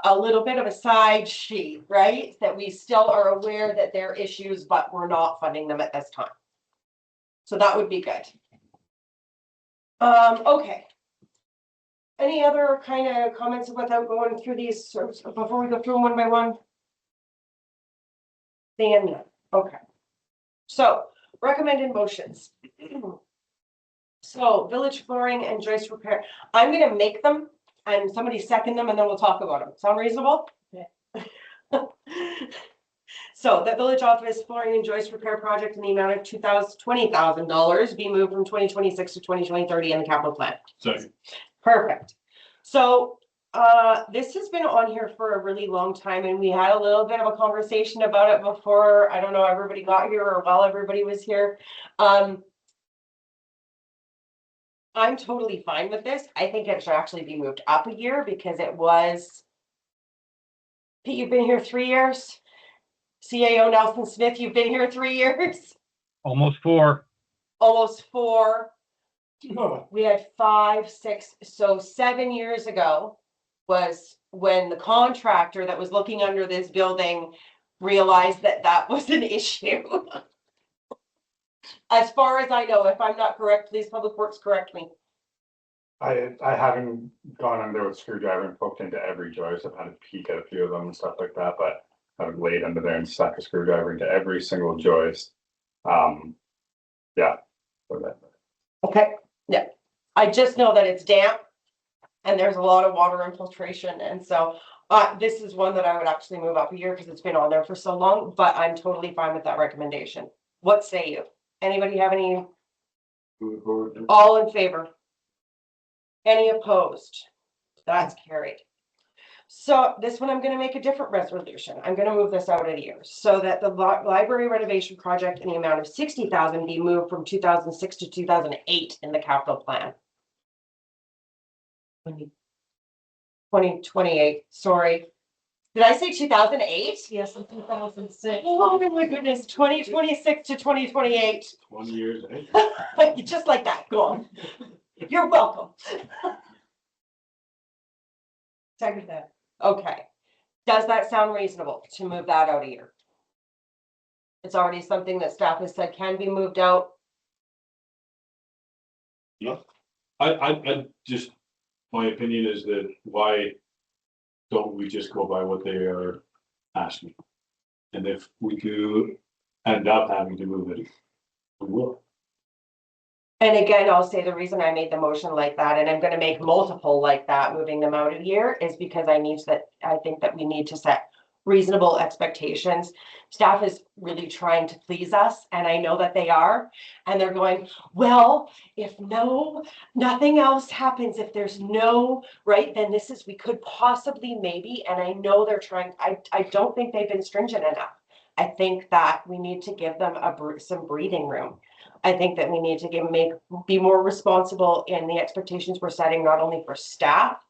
a little bit of a side sheet, right? That we still are aware that there are issues, but we're not funding them at this time. So that would be good. Okay. Any other kind of comments without going through these before we go through them one by one? Then, okay. So recommended motions. So village flooring and joist repair. I'm gonna make them and somebody second them and then we'll talk about them. Sound reasonable? Yeah. So the village office flooring and joist repair project in the amount of $20,000 be moved from 2026 to 2030 in the capital plan. Second. Perfect. So this has been on here for a really long time, and we had a little bit of a conversation about it before, I don't know, everybody got here or while everybody was here. I'm totally fine with this. I think it should actually be moved up a year because it was, Pete, you've been here 3 years. CAO Nelson Smith, you've been here 3 years. Almost 4. Almost 4. We had 5, 6, so 7 years ago was when the contractor that was looking under this building realized that that was an issue. As far as I know, if I'm not correct, please Public Works correct me. I haven't gone under with screwdriver and poked into every joist. I've had a peek at a few of them and stuff like that, but I've laid under there and stuck a screwdriver into every single joist. Yeah. So that, Okay, yeah. I just know that it's damp and there's a lot of water infiltration. And so this is one that I would actually move up a year because it's been on there for so long, but I'm totally fine with that recommendation. What say you? Anybody have any? All in favor? Any opposed? That's carried. So this one, I'm going to make a different resolution. I'm going to move this out a year so that the library renovation project in the amount of $60,000 be moved from 2006 to 2008 in the capital plan. 2028, sorry. Did I say 2008? Yes, in 2006. Oh my goodness, 2026 to 2028. 20 years, eh? Just like that, go on. You're welcome. Second that. Okay. Does that sound reasonable to move that out a year? It's already something that staff has said can be moved out. Yeah. I just, my opinion is that why don't we just go by what they are asking? And if we do end up having to move it, we will. And again, I'll say the reason I made the motion like that, and I'm going to make multiple like that, moving them out a year, is because I think that we need to set reasonable expectations. Staff is really trying to please us, and I know that they are, and they're going, well, if nothing else happens, if there's no, right, then this is, we could possibly maybe, and I know they're trying, I don't think they've been stringent enough. I think that we need to give them some breathing room. I think that we need to be more responsible in the expectations we're setting, not only for staff,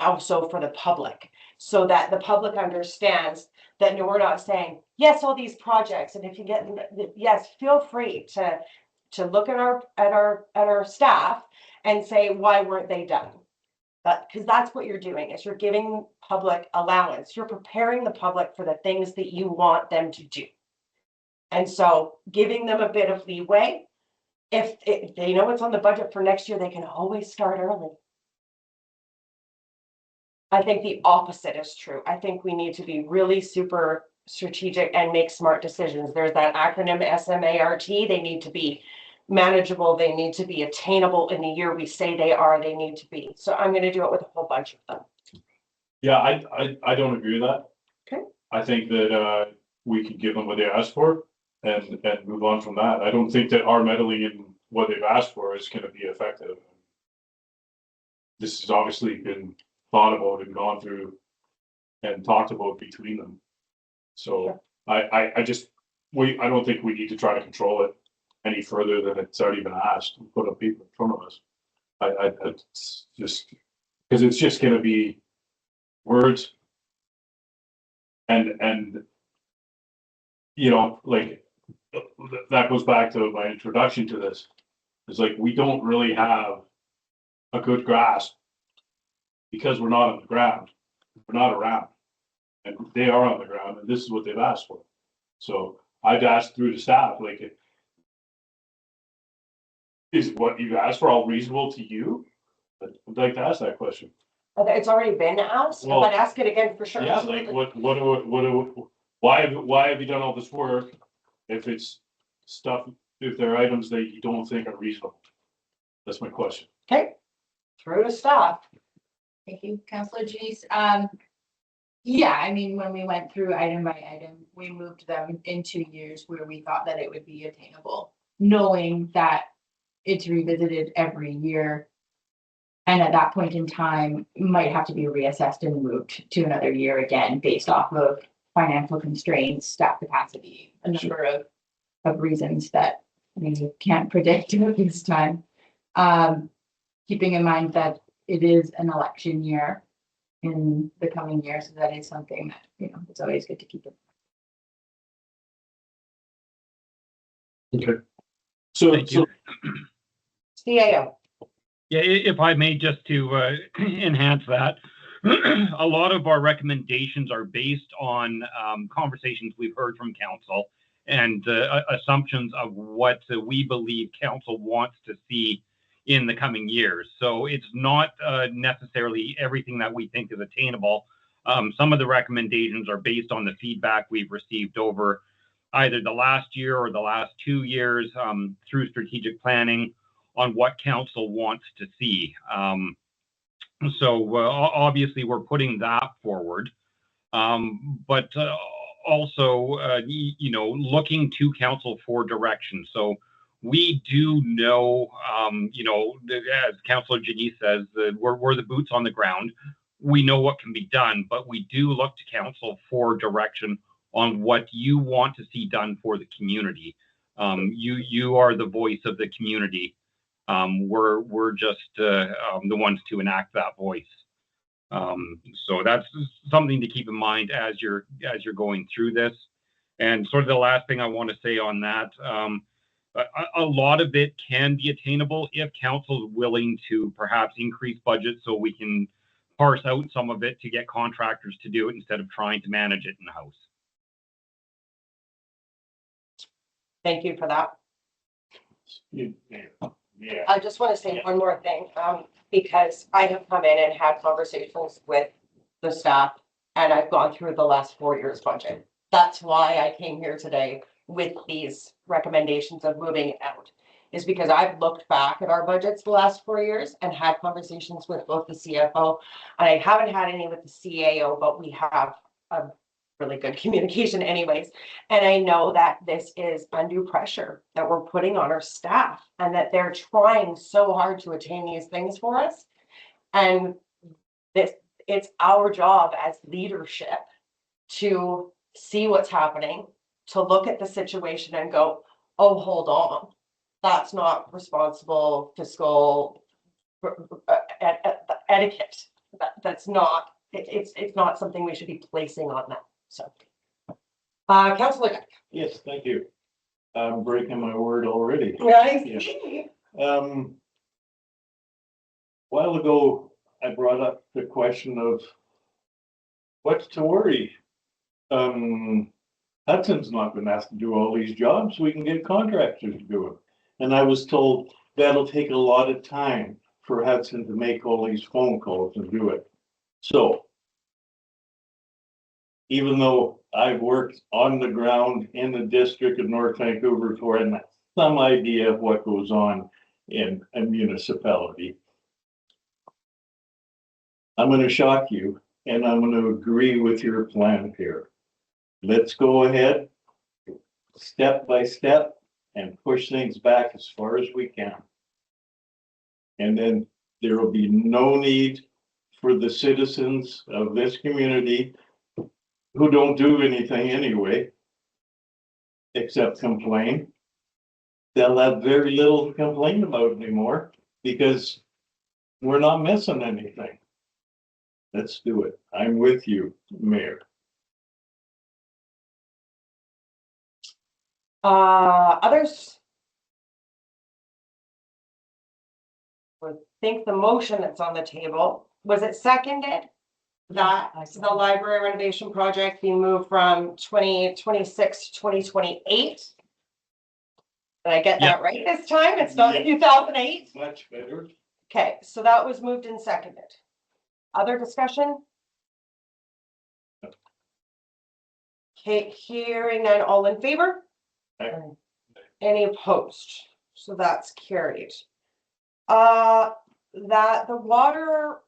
also for the public, so that the public understands that no, we're not saying, yes, all these projects. And if you get, yes, feel free to look at our staff and say, why weren't they done? Because that's what you're doing, is you're giving public allowance. You're preparing the public for the things that you want them to do. And so giving them a bit of leeway, if they know it's on the budget for next year, they can always start early. I think the opposite is true. I think we need to be really super strategic and make smart decisions. There's that acronym SMART. They need to be manageable, they need to be attainable in the year we say they need to be. So I'm gonna do it with a whole bunch of them. Yeah, I don't agree with that. Okay. I think that, we could give them what they asked for and move on from that. I don't think that our meddling in what they've asked for is gonna be effective. This has obviously been thought about and gone through and talked about between them. So I I don't think we need to try to control it any further than it's already been asked and put up people in front of us. It's just, because it's just gonna be words. And, you know, like, that goes back to my introduction to this. It's like, we don't really have a good grasp because we're not on the ground, we're not around. And they are on the ground, and this is what they've asked for. So I've asked through the staff, like, is what you've asked for all reasonable to you? I'd like to ask that question. It's already been asked, Well, but ask it again for sure. Yeah, like, why have you done all this work if it's stuff, if there are items that you don't think are reasonable? That's my question. Okay, through to staff. Thank you, Councillor Janice. Yeah, I mean, when we went through item by item, we moved them into years where we thought that it would be attainable, knowing that it's revisited every year. And at that point in time, might have to be reassessed and moved to another year again, based off of financial constraints, staff capacity, a number of reasons that we can't predict at this time. Keeping in mind that it is an election year in the coming year, so that is something that, you know, it's always good to keep it. Okay. So, Thank you. CAO. Yeah, if I may, just to enhance that, a lot of our recommendations are based on conversations we've heard from council and assumptions of what we believe council wants to see in the coming years. So it's not necessarily everything that we think is attainable. Some of the recommendations are based on the feedback we've received over either the last year or the last 2 years through strategic planning on what council wants to see. So obviously we're putting that forward, but also, you know, looking to council for direction. So we do know, you know, as Councillor Janice says, we're the boots on the ground. We know what can be done, but we do look to council for direction on what you want to see done for the community. You are the voice of the community. We're just the ones to enact that voice. So that's something to keep in mind as you're going through this. And sort of the last thing I want to say on that, a lot of it can be attainable if council is willing to perhaps increase budget so we can parse out some of it to get contractors to do it instead of trying to manage it in-house. Thank you for that. Yeah. I just want to say one more thing, because I have come in and had conversations with the staff and I've gone through the last 4 years' budget. That's why I came here today with these recommendations of moving it out, is because I've looked back at our budgets the last 4 years and had conversations with both the CFO, and I haven't had any with the CAO, but we have a really good communication anyways. And I know that this is undue pressure that we're putting on our staff and that they're trying so hard to attain these things for us. And it's our job as leadership to see what's happening, to look at the situation and go, oh, hold on, that's not responsible fiscal etiquette. That's not, it's not something we should be placing on them. So, Councillor Guy. Yes, thank you. I'm breaking my word already. Right. While ago, I brought up the question of what's to worry. Hudson's not been asked to do all these jobs. We can get contractors to do it. And I was told that'll take a lot of time for Hudson to make all these phone calls and do it. So even though I've worked on the ground in the district of North Vancouver for, and some idea of what goes on in a municipality. I'm gonna shock you and I'm gonna agree with your plan here. Let's go ahead, step by step, and push things back as far as we can. And then there will be no need for the citizens of this community who don't do anything anyway, except complain. They'll have very little to complain about anymore because we're not missing anything. Let's do it. I'm with you, Mayor. Others? I think the motion that's on the table, was it seconded? That the library renovation project be moved from 2026 to 2028? Did I get that right this time? It's not 2008? Much better. Okay, so that was moved and seconded. Other discussion? Okay, hearing none, all in favor? Aye. Any opposed? So that's carried. That the water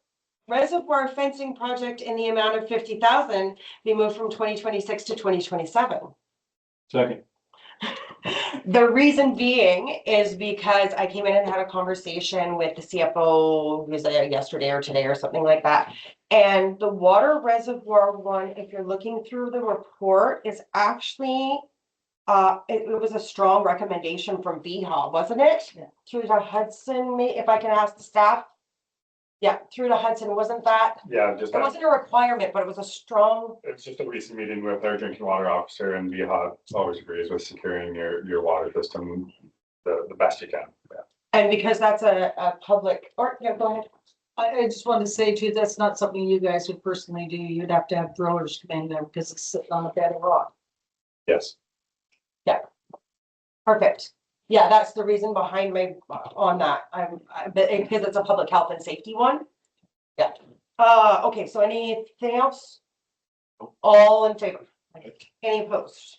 reservoir fencing project in the amount of 50,000 be moved from 2026 to 2027. Second. The reason being is because I came in and had a conversation with the CFO, who was there yesterday or today or something like that. And the water reservoir one, if you're looking through the report, is actually, it was a strong recommendation from VHA, wasn't it? Yeah. Through to Hudson, if I can ask the staff. Yeah, through to Hudson, wasn't that? Yeah, just, It wasn't a requirement, but it was a strong, it's just a recent meeting with our drinking water officer, and VHA always agrees with securing your water system the best you can. Yeah. and because that's a public, or, yeah, go ahead. I just wanted to say too, that's not something you guys would personally do. You'd have to have drillers come in there because it's sitting on a bed of rock. Yes. Perfect. Yeah, that's the reason behind my, on that. Because it's a public health and safety one. Yeah. Okay, so anything else? All in favor? Any opposed?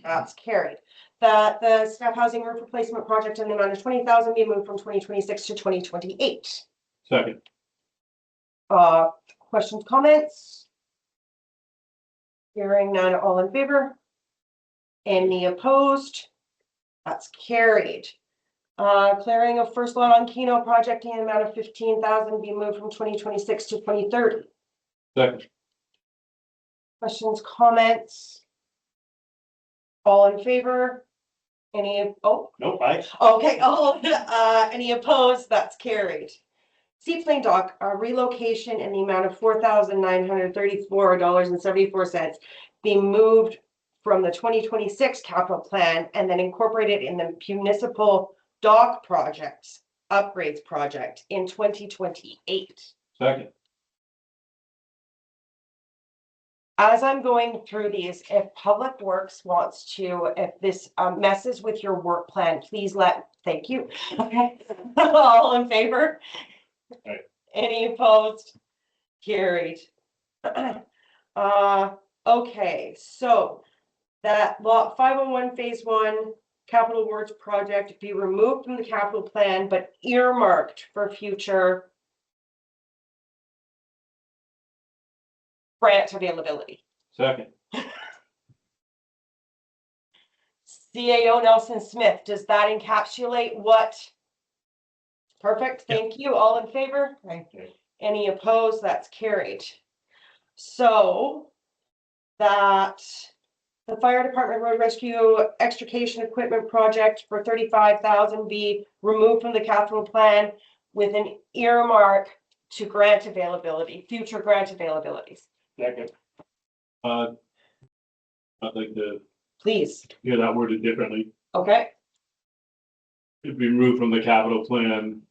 That's carried. That the staff housing roof replacement project in the amount of 20,000 be moved from 2026 to 2028. Second. Questions, comments? Hearing none, all in favor? Any opposed? That's carried. Clearing of first lot on Keno project in the amount of 15,000 be moved from 2026 to 2030. Second. Questions, comments? All in favor? Any, Nope, I, okay, any opposed? That's carried. Seaplane dock, relocation in the amount of $4,934.74 be moved from the 2026 capital plan and then incorporated in the municipal dock projects, upgrades project in 2028. Second. As I'm going through these, if Public Works wants to, if this messes with your work plan, please thank you. Okay, all in favor? Aye. Any opposed? Carried. Okay, so that lot 501 phase 1 capital works project be removed from the capital plan, but earmarked for future grant availability. Second. CAO Nelson Smith, does that encapsulate what? Perfect, thank you. All in favor? Okay. Any opposed? That's carried. So that the fire department road rescue extrication equipment project for 35,000 be removed from the capital plan with an earmark to grant availability, future grant availabilities. second, I'd like to Please, hear that worded differently. okay? It'd be removed from the capital plan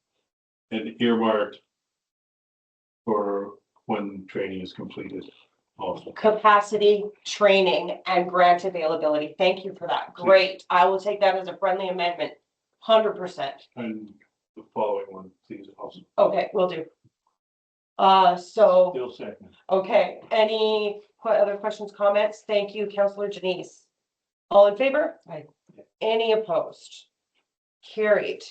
and earmarked for when training is completed also. Capacity, training, and grant availability. Thank you for that. Great. I will take that as a friendly amendment. 100%. And the following one, please, also. Okay, will do. So, still second. okay, any other questions, comments? Thank you, Councillor Janice. All in favor? Aye. Any opposed? carried.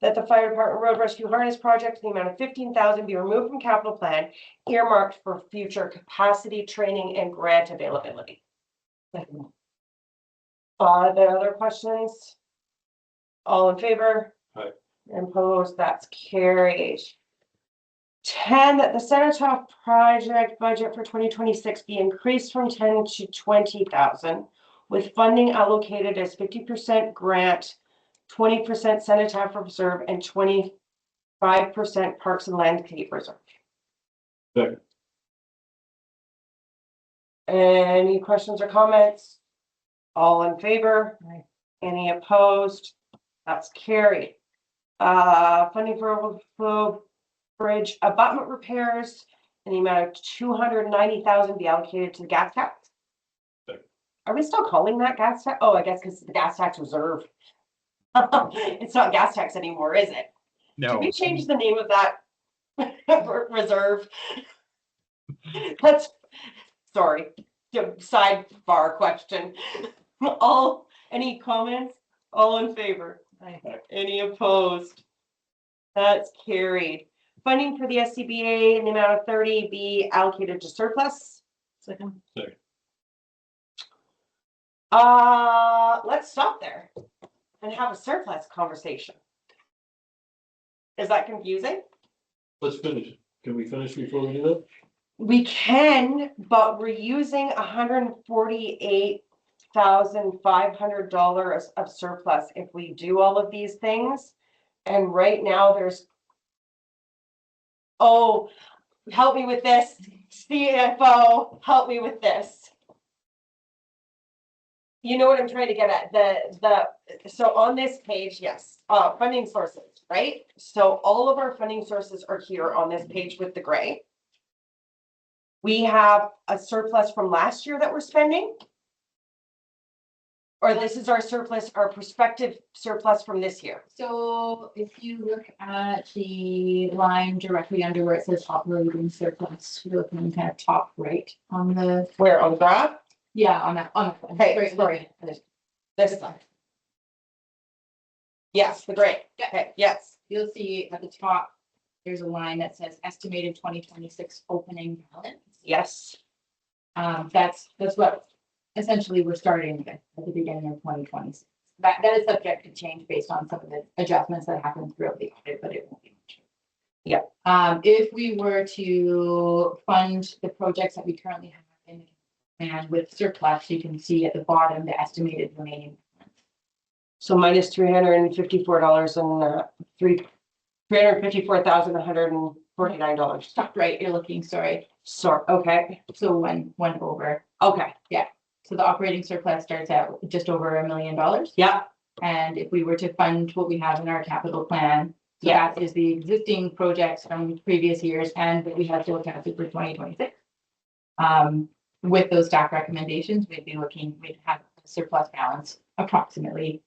That the fire department road rescue harness project, in the amount of 15,000 be removed from capital plan, earmarked for future capacity training and grant availability. Second. The other questions? All in favor? Aye. Opposed, that's carried. 10, that the Cenotaph project budget for 2026 be increased from 10 to 20,000, with funding allocated as 50% grant, 20% Cenotaph Reserve, and 25% Parks and Landscape Reserve. Second. Any questions or comments? All in favor? Aye. Any opposed? That's carried. Funding for overflow bridge abutment repairs in the amount of 290,000 be allocated to the gas tax. Second. Are we still calling that gas tax? Oh, I guess because the gas tax reserve. It's not gas tax anymore, is it? Did No, we change the name of that reserve? That's, sorry, sidebar question. Any comments? All in favor? Aye. Any opposed? That's carried. Funding for the SCBA in the amount of 30 be allocated to surplus. Second. Let's stop there and have a surplus conversation. Is that confusing? Let's finish. Can we finish before we do that? We can, but we're using $148,500 of surplus if we do all of these things. And right now there's, oh, help me with this, CFO, help me with this. You know what I'm trying to get at, so on this page, yes, funding sources, right? So all of our funding sources are here on this page with the gray. We have a surplus from last year that we're spending. Or this is our surplus, our prospective surplus from this year. So if you look at the line directly under where it says operating surplus, you're looking kind of top right on the, Where, on the graph? yeah, on that, Okay, sorry. This one. Yes, the gray. Yeah. Okay, yes. You'll see at the top, there's a line that says estimated 2026 opening balance. Yes. That's what essentially we're starting with at the beginning of 2026. That is subject to change based on some of the adjustments that happen throughout the audit, but it won't be much. Yeah. If we were to fund the projects that we currently have in the plan with surplus, you can see at the bottom the estimated remaining. So minus $354 and $354,149. Top right, you're looking, sorry. So, okay, So one over. okay, So the operating surplus starts at just over $1 million. yeah, And if we were to fund what we have in our capital plan, so Yeah. that is the existing projects from previous years and what we have forecasted for 2026. With those staff recommendations, we'd have a surplus balance approximately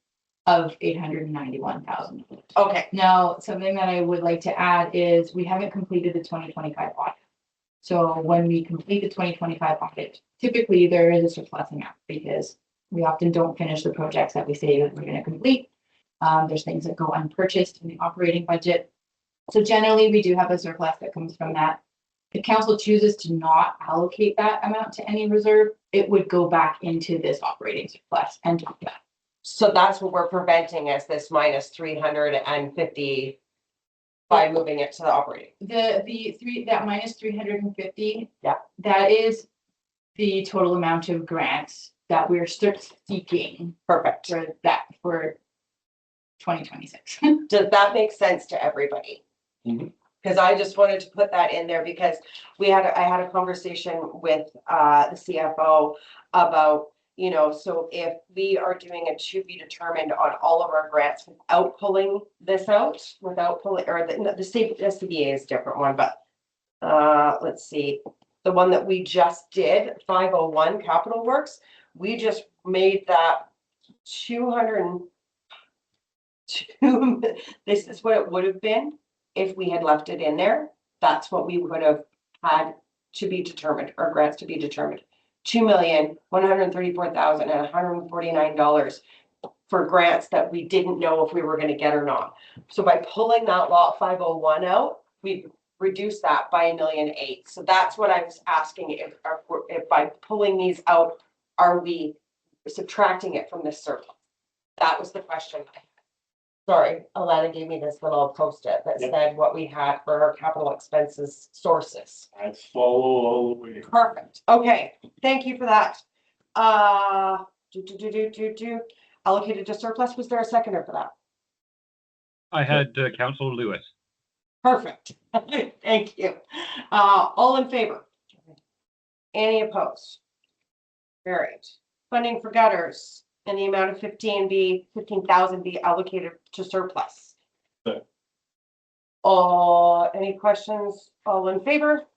of $891,000. okay, Now, something that I would like to add is we haven't completed the 2025 audit. So when we complete the 2025 audit, typically there is a surplus amount because we often don't finish the projects that we say that we're going to complete. There's things that go unpurchased in the operating budget. So generally we do have a surplus that comes from that. If council chooses to not allocate that amount to any reserve, it would go back into this operating surplus and top that. so that's what we're preventing is this minus 350 by moving it to the operating. That minus 350. Yeah. That is the total amount of grants that we're seeking Perfect. for 2026. Does that make sense to everybody? Mhm. Because I just wanted to put that in there because I had a conversation with the CFO about, so if we are doing a to be determined on all of our grants without pulling this out, or the state SCBA is a different one, but let's see, the one that we just did, 501 Capital Works, we just made that 202. This is what it would have been if we had left it in there. That's what we would have had to be determined, or grants to be determined. $2,134,149 for grants that we didn't know if we were gonna get or not. So by pulling that lot 501 out, we reduced that by $1.8 million. So that's what I was asking, if by pulling these out, are we subtracting it from this surplus? That was the question. Sorry, Alana gave me this little post-it that Yep. said what we had for our capital expenses sources. I follow all the way. Perfect. Okay, thank you for that. Allocated to surplus, was there a seconder for that? I had Councilor Lewis. Perfect. Thank you. All in favor? Any opposed? Carried. Funding for gutters in the amount of 15,000 be allocated to surplus. Okay. Any questions? All in favor?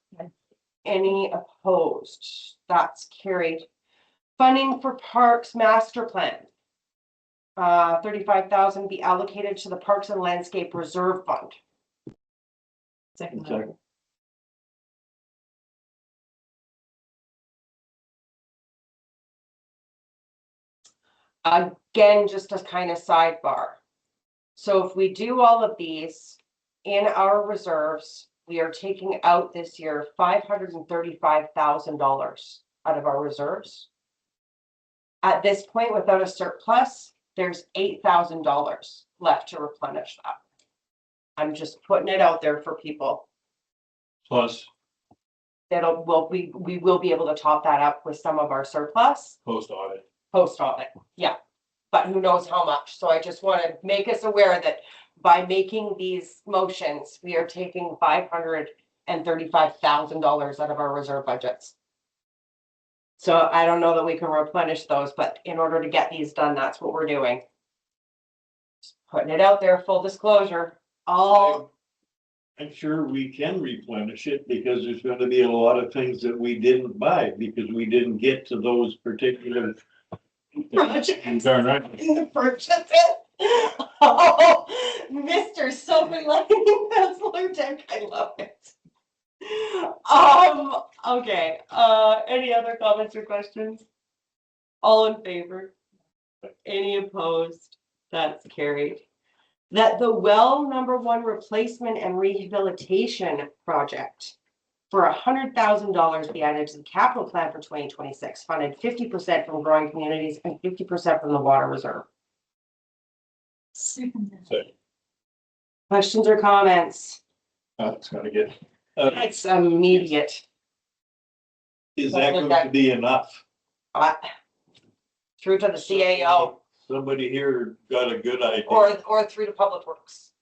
Any opposed? That's carried. Funding for parks master plan. 35,000 be allocated to the Parks and Landscape Reserve Fund. Second. Second. Again, just as kind of sidebar. So if we do all of these in our reserves, we are taking out this year $535,000 out of our reserves. At this point, without a surplus, there's $8,000 left to replenish that. I'm just putting it out there for people. Plus We will be able to top that up with some of our surplus. post audit. Post audit, yeah, but who knows how much, so I just want to make us aware that by making these motions, we are taking $535,000 out of our reserve budgets. So I don't know that we can replenish those, but in order to get these done, that's what we're doing. Just putting it out there, full disclosure, all, I'm sure we can replenish it because there's gonna be a lot of things that we didn't buy because we didn't get to those particular. projects Darn right. in the purchases. Oh, Mr. Silver Lining Penciler Deck, I love it. Okay, any other comments or questions? All in favor? Any opposed? That's carried. That the well number 1 replacement and rehabilitation project for $100,000 be added to the capital plan for 2026, funded 50% from growing communities and 50% from the water reserve. Second. Questions or comments? That's gotta get. It's immediate. Is that going to be enough? Through to the CAO Somebody here got a good idea. or through to Public Works.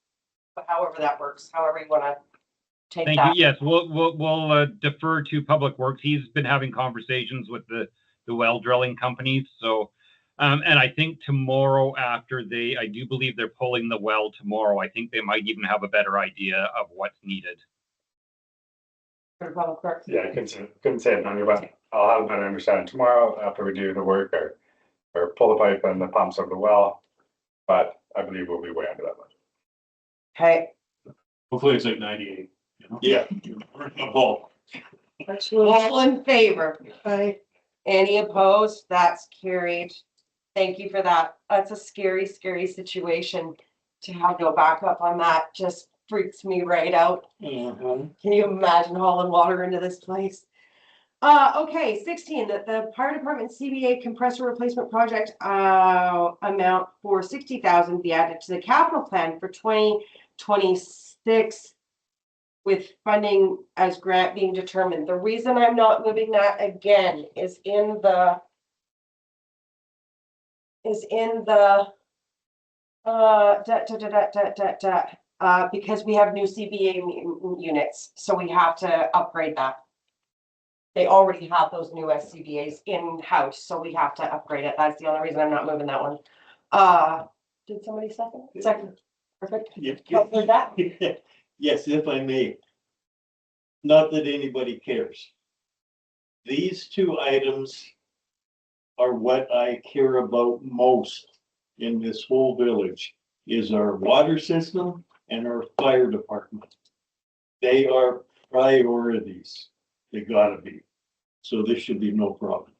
But however that works, however you wanna take Thank that. you. Yes, we'll defer to Public Works. He's been having conversations with the well drilling companies. So, and I think tomorrow after I do believe they're pulling the well tomorrow. I think they might even have a better idea of what's needed. Through to Public Works. Yeah, I couldn't say it, Andrew, but I'll have a better understanding tomorrow after we do the work or pull the pipe and the pumps of the well. But I believe we'll be way under that much. Okay, Hopefully it's like 98, you know? Yeah. Ball. all in favor? Any opposed? That's carried. Thank you for that. That's a scary, scary situation. To have no backup on that just freaks me right out. Can you imagine hauling water into this place? Okay, 16, that the fire department CBA compressor replacement project, amount for 60,000 be added to the capital plan for 2026 with funding as grant being determined. The reason I'm not moving that again is in the because we have new CBA units, so we have to upgrade that. They already have those new SCBA's in-house, so we have to upgrade it. That's the only reason I'm not moving that one. Did somebody second? Second. Perfect. Counselor Datt? Yes, if I may. Not that anybody cares. These two items are what I care about most in this whole village, is our water system and our fire department. They are priorities. They gotta be. So this should be no problem.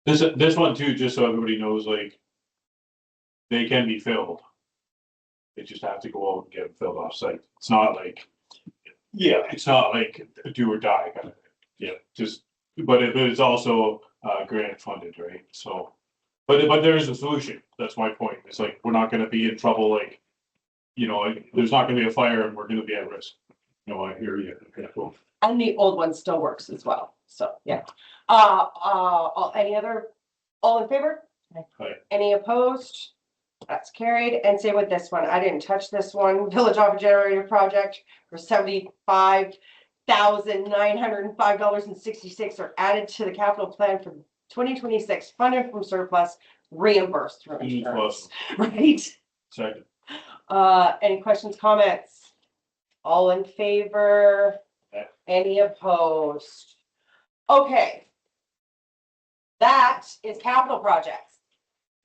This one too, just so everybody knows, like, they can be filled. They just have to go out and get them filled off site. It's not like, Yeah, it's not like a do or die kind of thing. Yeah, just, but it's also grant funded, right? So, but there is a solution. That's my point. It's like, we're not gonna be in trouble, like, you know, like, there's not gonna be a fire and we're gonna be at risk. No, I hear you. Okay, cool. And the old one still works as well, so, yeah. Any other, all in favor? Aye. Any opposed? That's carried, and same with this one, I didn't touch this one, village office generator project for $75,905.66 are added to the capital plan for 2026, funded from surplus, reimbursed through insurance, right? Second. Any questions, comments? All in favor? Aye. Any opposed? Okay. That is capital projects.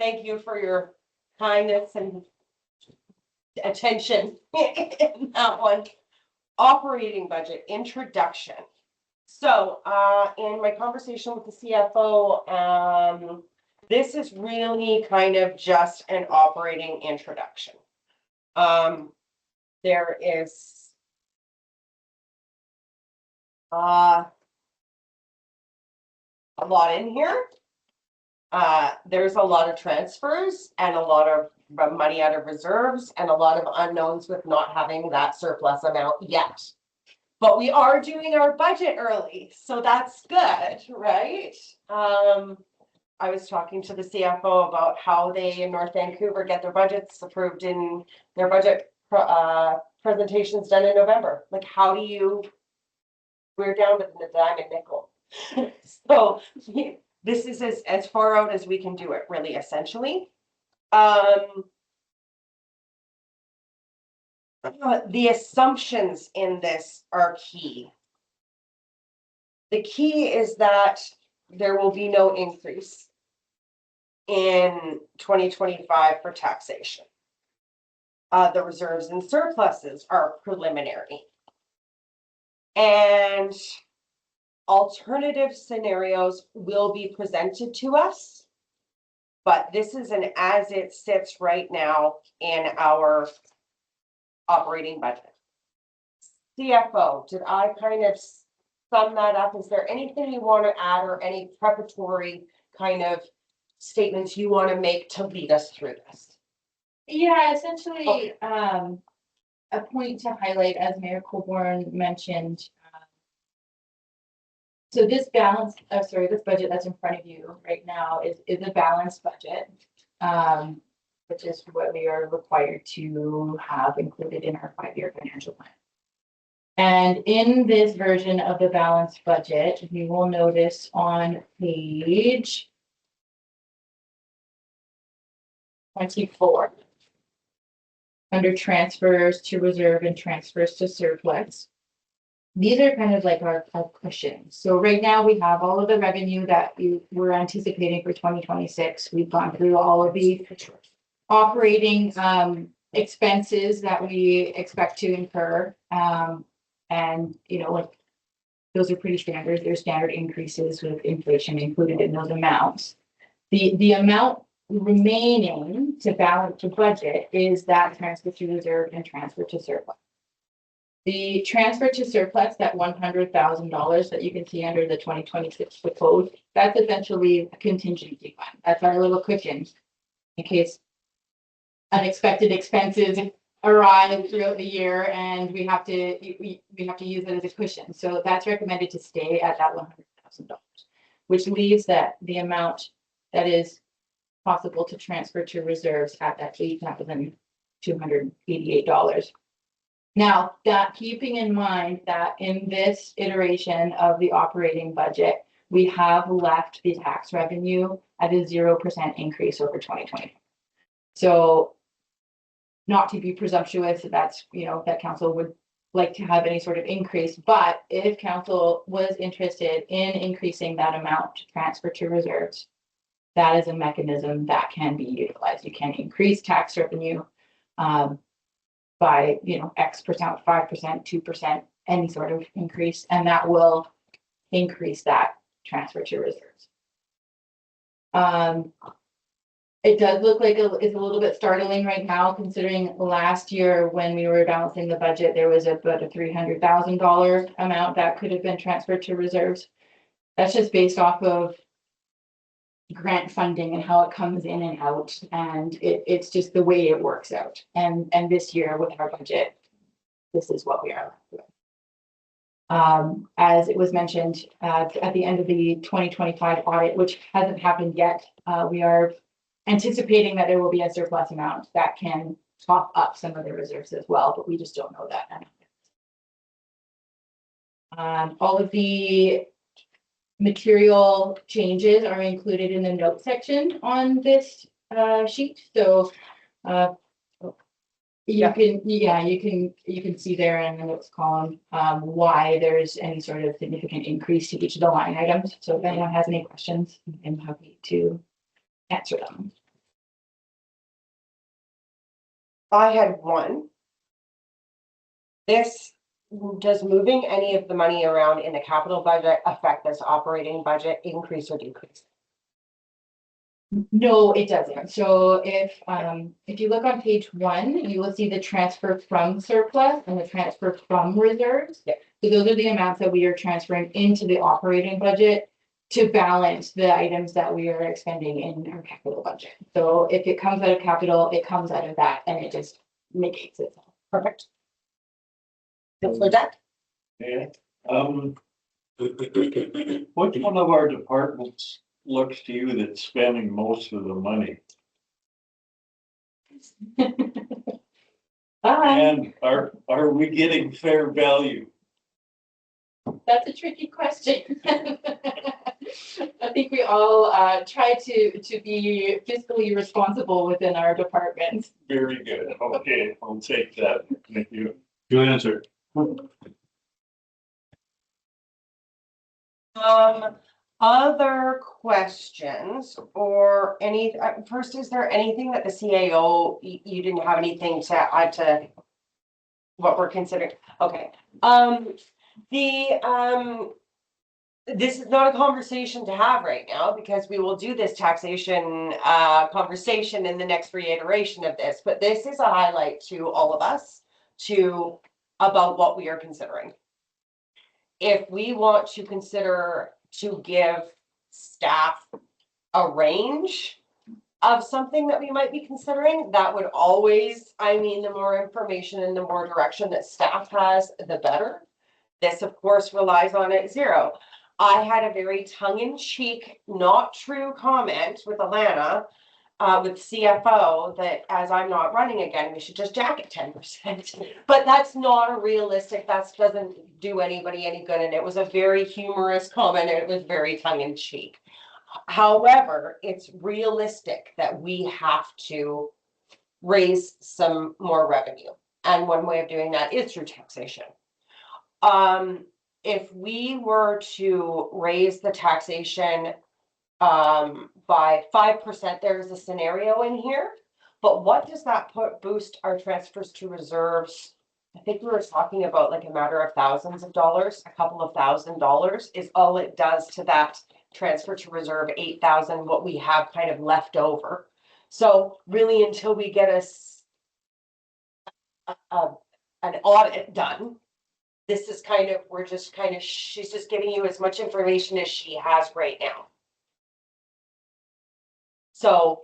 Thank you for your kindness and attention in that one. Operating budget introduction. So, in my conversation with the CFO, this is really kind of just an operating introduction. There is a lot in here. There's a lot of transfers and a lot of money out of reserves and a lot of unknowns with not having that surplus amount yet. But we are doing our budget early, so that's good, right? I was talking to the CFO about how they in North Vancouver get their budgets approved in their budget presentations done in November. Like, how do you, we're down to the dime and nickel. So this is as far out as we can do it, really, essentially. The assumptions in this are key. The key is that there will be no increase in 2025 for taxation. The reserves and surpluses are preliminary. And alternative scenarios will be presented to us, but this is an as it sits right now in our operating budget. CFO, did I kind of sum that up? Is there anything you want to add or any preparatory kind of statements you want to make to lead us through this? Yeah, essentially, a point to highlight, as Mayor Colborne mentioned. So this balance, this budget that's in front of you right now is a balanced budget, which is what we are required to have included in our 5-year financial plan. And in this version of the balanced budget, you will notice on page 24, under transfers to reserve and transfers to surplus. These are kind of like our cushions. So right now we have all of the revenue that we're anticipating for 2026. We've gone through all of the operating expenses that we expect to incur. And you know, like, those are pretty standard. There's standard increases with inflation included in those amounts. The amount remaining to balance the budget is that transfer to reserve and transfer to surplus. The transfer to surplus, that $100,000 that you can see under the 2026 code, that's essentially a contingency fund. That's our little cushion in case unexpected expenses arrive throughout the year and we have to use it as a cushion. So that's recommended to stay at that $100,000, which leaves that the amount that is possible to transfer to reserves at that $8,288. Now, that keeping in mind that in this iteration of the operating budget, we have left the tax revenue at a 0% increase over 2020. So, not to be presumptuous, that's, you know, that council would like to have any sort of increase, but if council was interested in increasing that amount to transfer to reserves, that is a mechanism that can be utilized. You can increase tax revenue by, you know, X%, 5%, 2%, any sort of increase, and that will increase that transfer to reserves. It does look like it's a little bit startling right now, considering last year when we were balancing the budget, there was about a $300,000 amount that could have been transferred to reserves. That's just based off of grant funding and how it comes in and out, and it's just the way it works out. And this year with our budget, this is what we are left with. As it was mentioned, at the end of the 2025 audit, which hasn't happened yet, we are anticipating that there will be a surplus amount that can top up some of the reserves as well, but we just don't know that now. All of the material changes are included in the note section on this sheet, so you can see there in the notes column why there's any sort of significant increase to each of the line items. So if anyone has any questions, I'm happy to answer them. I had one. Does moving any of the money around in the capital budget affect this operating budget increase or decrease? No, it doesn't. So if you look on page 1, you will see the transfer from surplus and the transfer from reserves. Yeah. So those are the amounts that we are transferring into the operating budget to balance the items that we are expending in our capital budget. So if it comes out of capital, it comes out of that, and it just negates itself. Perfect. Councillor Deck? Yeah. Which one of our departments looks to you that's spending most of the money? And are we getting fair value? That's a tricky question. I think we all try to be fiscally responsible within our departments. Very good. Okay, I'll take that. Thank you. Good answer. Other questions or any, first, is there anything that the CAO, you didn't have anything to add to what we're considering? Okay, this is not a conversation to have right now because we will do this taxation conversation in the next reiteration of this, but this is a highlight to all of us about what we are considering. If we want to consider to give staff a range of something that we might be considering, that would always, I mean, the more information and the more direction that staff has, the better. This, of course, relies on it zero. I had a very tongue-in-cheek, not true comment with Alana, with CFO, that as I'm not running again, we should just jack it 10%. But that's not a realistic, that doesn't do anybody any good. And it was a very humorous comment. And it was very tongue-in-cheek. However, it's realistic that we have to raise some more revenue. And one way of doing that is through taxation. If we were to raise the taxation by 5%, there's a scenario in here, but what does that boost our transfers to reserves? I think we were talking about like a matter of thousands of dollars, a couple of $1,000s is all it does to that transfer to reserve 8,000, what we have kind of left over. So really, until we get an audit done, this is kind of, she's just giving you as much information as she has right now. So,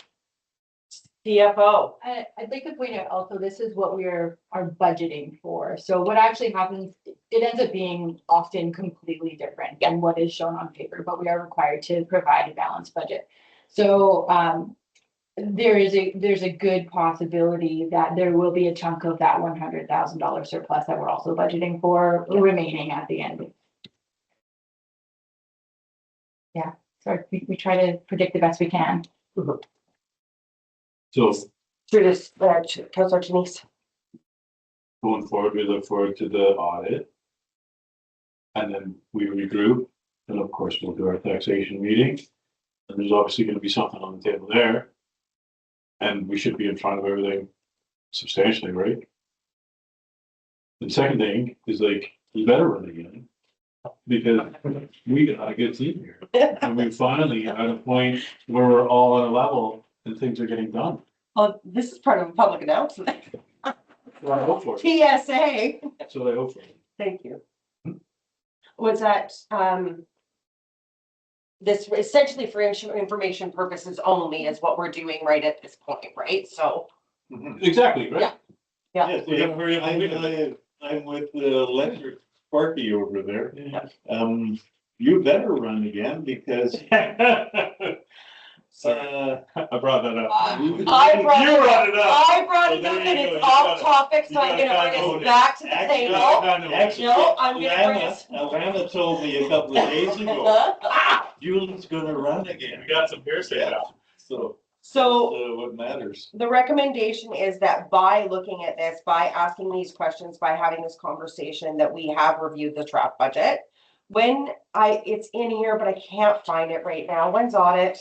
CFO. I'd like to point out also, this is what we are budgeting for. So what actually happens, it ends up being often completely different than what is shown on paper, but we are required to provide a balanced budget. So there's a good possibility that there will be a chunk of that $100,000 surplus that we're also budgeting for remaining at the end. Yeah, so we try to predict the best we can. So Through this, Councillor Janice. going forward, we look forward to the audit. And then we regroup, and of course, we'll do our taxation meeting. And there's obviously gonna be something on the table there. And we should be in front of everything substantially, right? The second thing is like, you better run again. Because we got a good team here. And we finally at a point where we're all on a level and things are getting done. Well, this is part of a public announcement. So I hope for it. PSA. That's what I hope for. Thank you. Was that, this essentially for information purposes only is what we're doing right at this point, right? So, Exactly, right? Yeah. Yeah. Yes, We're very I'm with the electric Sparky over there. Yeah. You better run again because, I brought that up. I brought You it brought up. it up. I brought So it there up you and go. it's You off gotta- topic, so you I'm gonna gotta bring own us it. back to the Actually, table. No, I'm gonna bring us. Alana told me a couple of days ago, Julie's gonna run again. We got some hearsay now. So, So that's, what matters. the recommendation is that by looking at this, by asking these questions, by having this conversation, that we have reviewed the trap budget. When it's in here, but I can't find it right now. When's audit?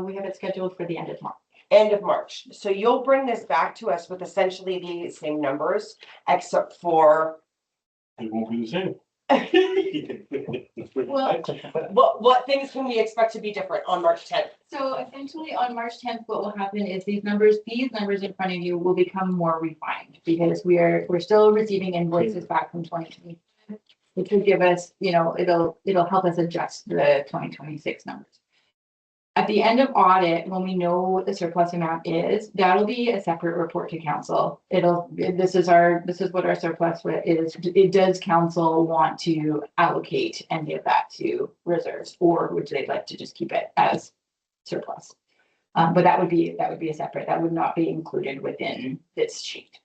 We have it scheduled for the end of March. End of March. So you'll bring this back to us with essentially the same numbers, except for It won't be the same. Well, what things can we expect to be different on March 10th? So essentially on March 10th, what will happen is these numbers in front of you will become more refined because we're still receiving invoices back from 2020, which will give us, it'll help us adjust the 2026 numbers. At the end of audit, when we know what the surplus amount is, that'll be a separate report to council. This is what our surplus is. Does council want to allocate any of that to reserves, or would they like to just keep it as surplus? But that would be a separate, that would not be included within this sheet.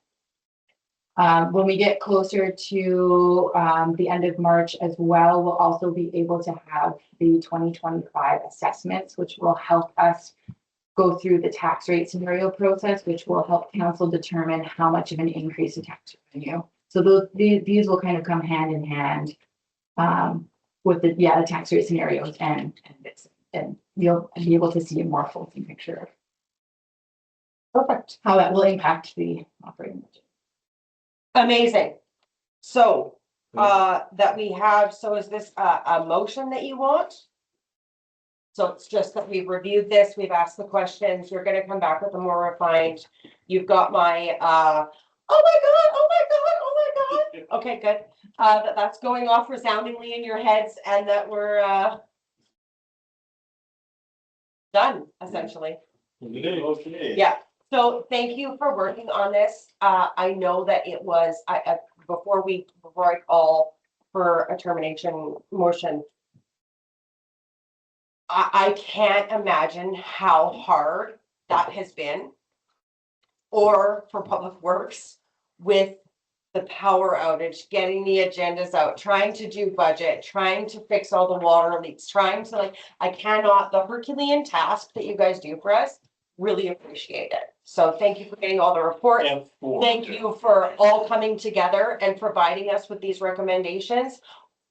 When we get closer to the end of March as well, we'll also be able to have the 2025 assessments, which will help us go through the tax rate scenario process, which will help council determine how much of an increase in tax revenue. So these will kind of come hand in hand with the tax rate scenarios and this, and you'll be able to see a more fulsome picture of Perfect. how that will impact the operating budget. Amazing. So, that we have, so is this a motion that you want? So it's just that we've reviewed this, we've asked the questions, you're gonna come back with a more refined, you've got my, oh my God. Okay, good. That's going off resoundingly in your heads and that we're, done, essentially. Okay. Yeah. So thank you for working on this. I know that it was, before I call for a termination motion, I can't imagine how hard that has been. Or for Public Works with the power outage, getting the agendas out, trying to do budget, trying to fix all the water leaks, trying to the Herculean task that you guys do for us, really appreciate it. So thank you for getting all the reports. Thank you for all coming together and providing us with these recommendations.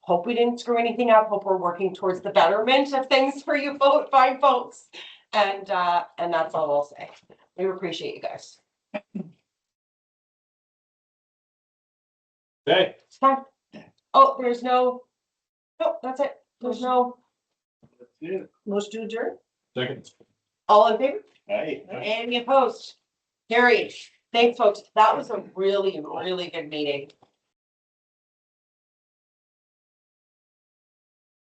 Hope we didn't screw anything up. Hope we're working towards the betterment of things for you fine folks. And that's all I'll say. We appreciate you guys. Okay. It's fine. Oh, there's no, nope, that's it. There's no, That's it. motion to adjourn. Second. All in favor? Hey. Any opposed? Carried. Thanks, folks. That was a really, really good meeting.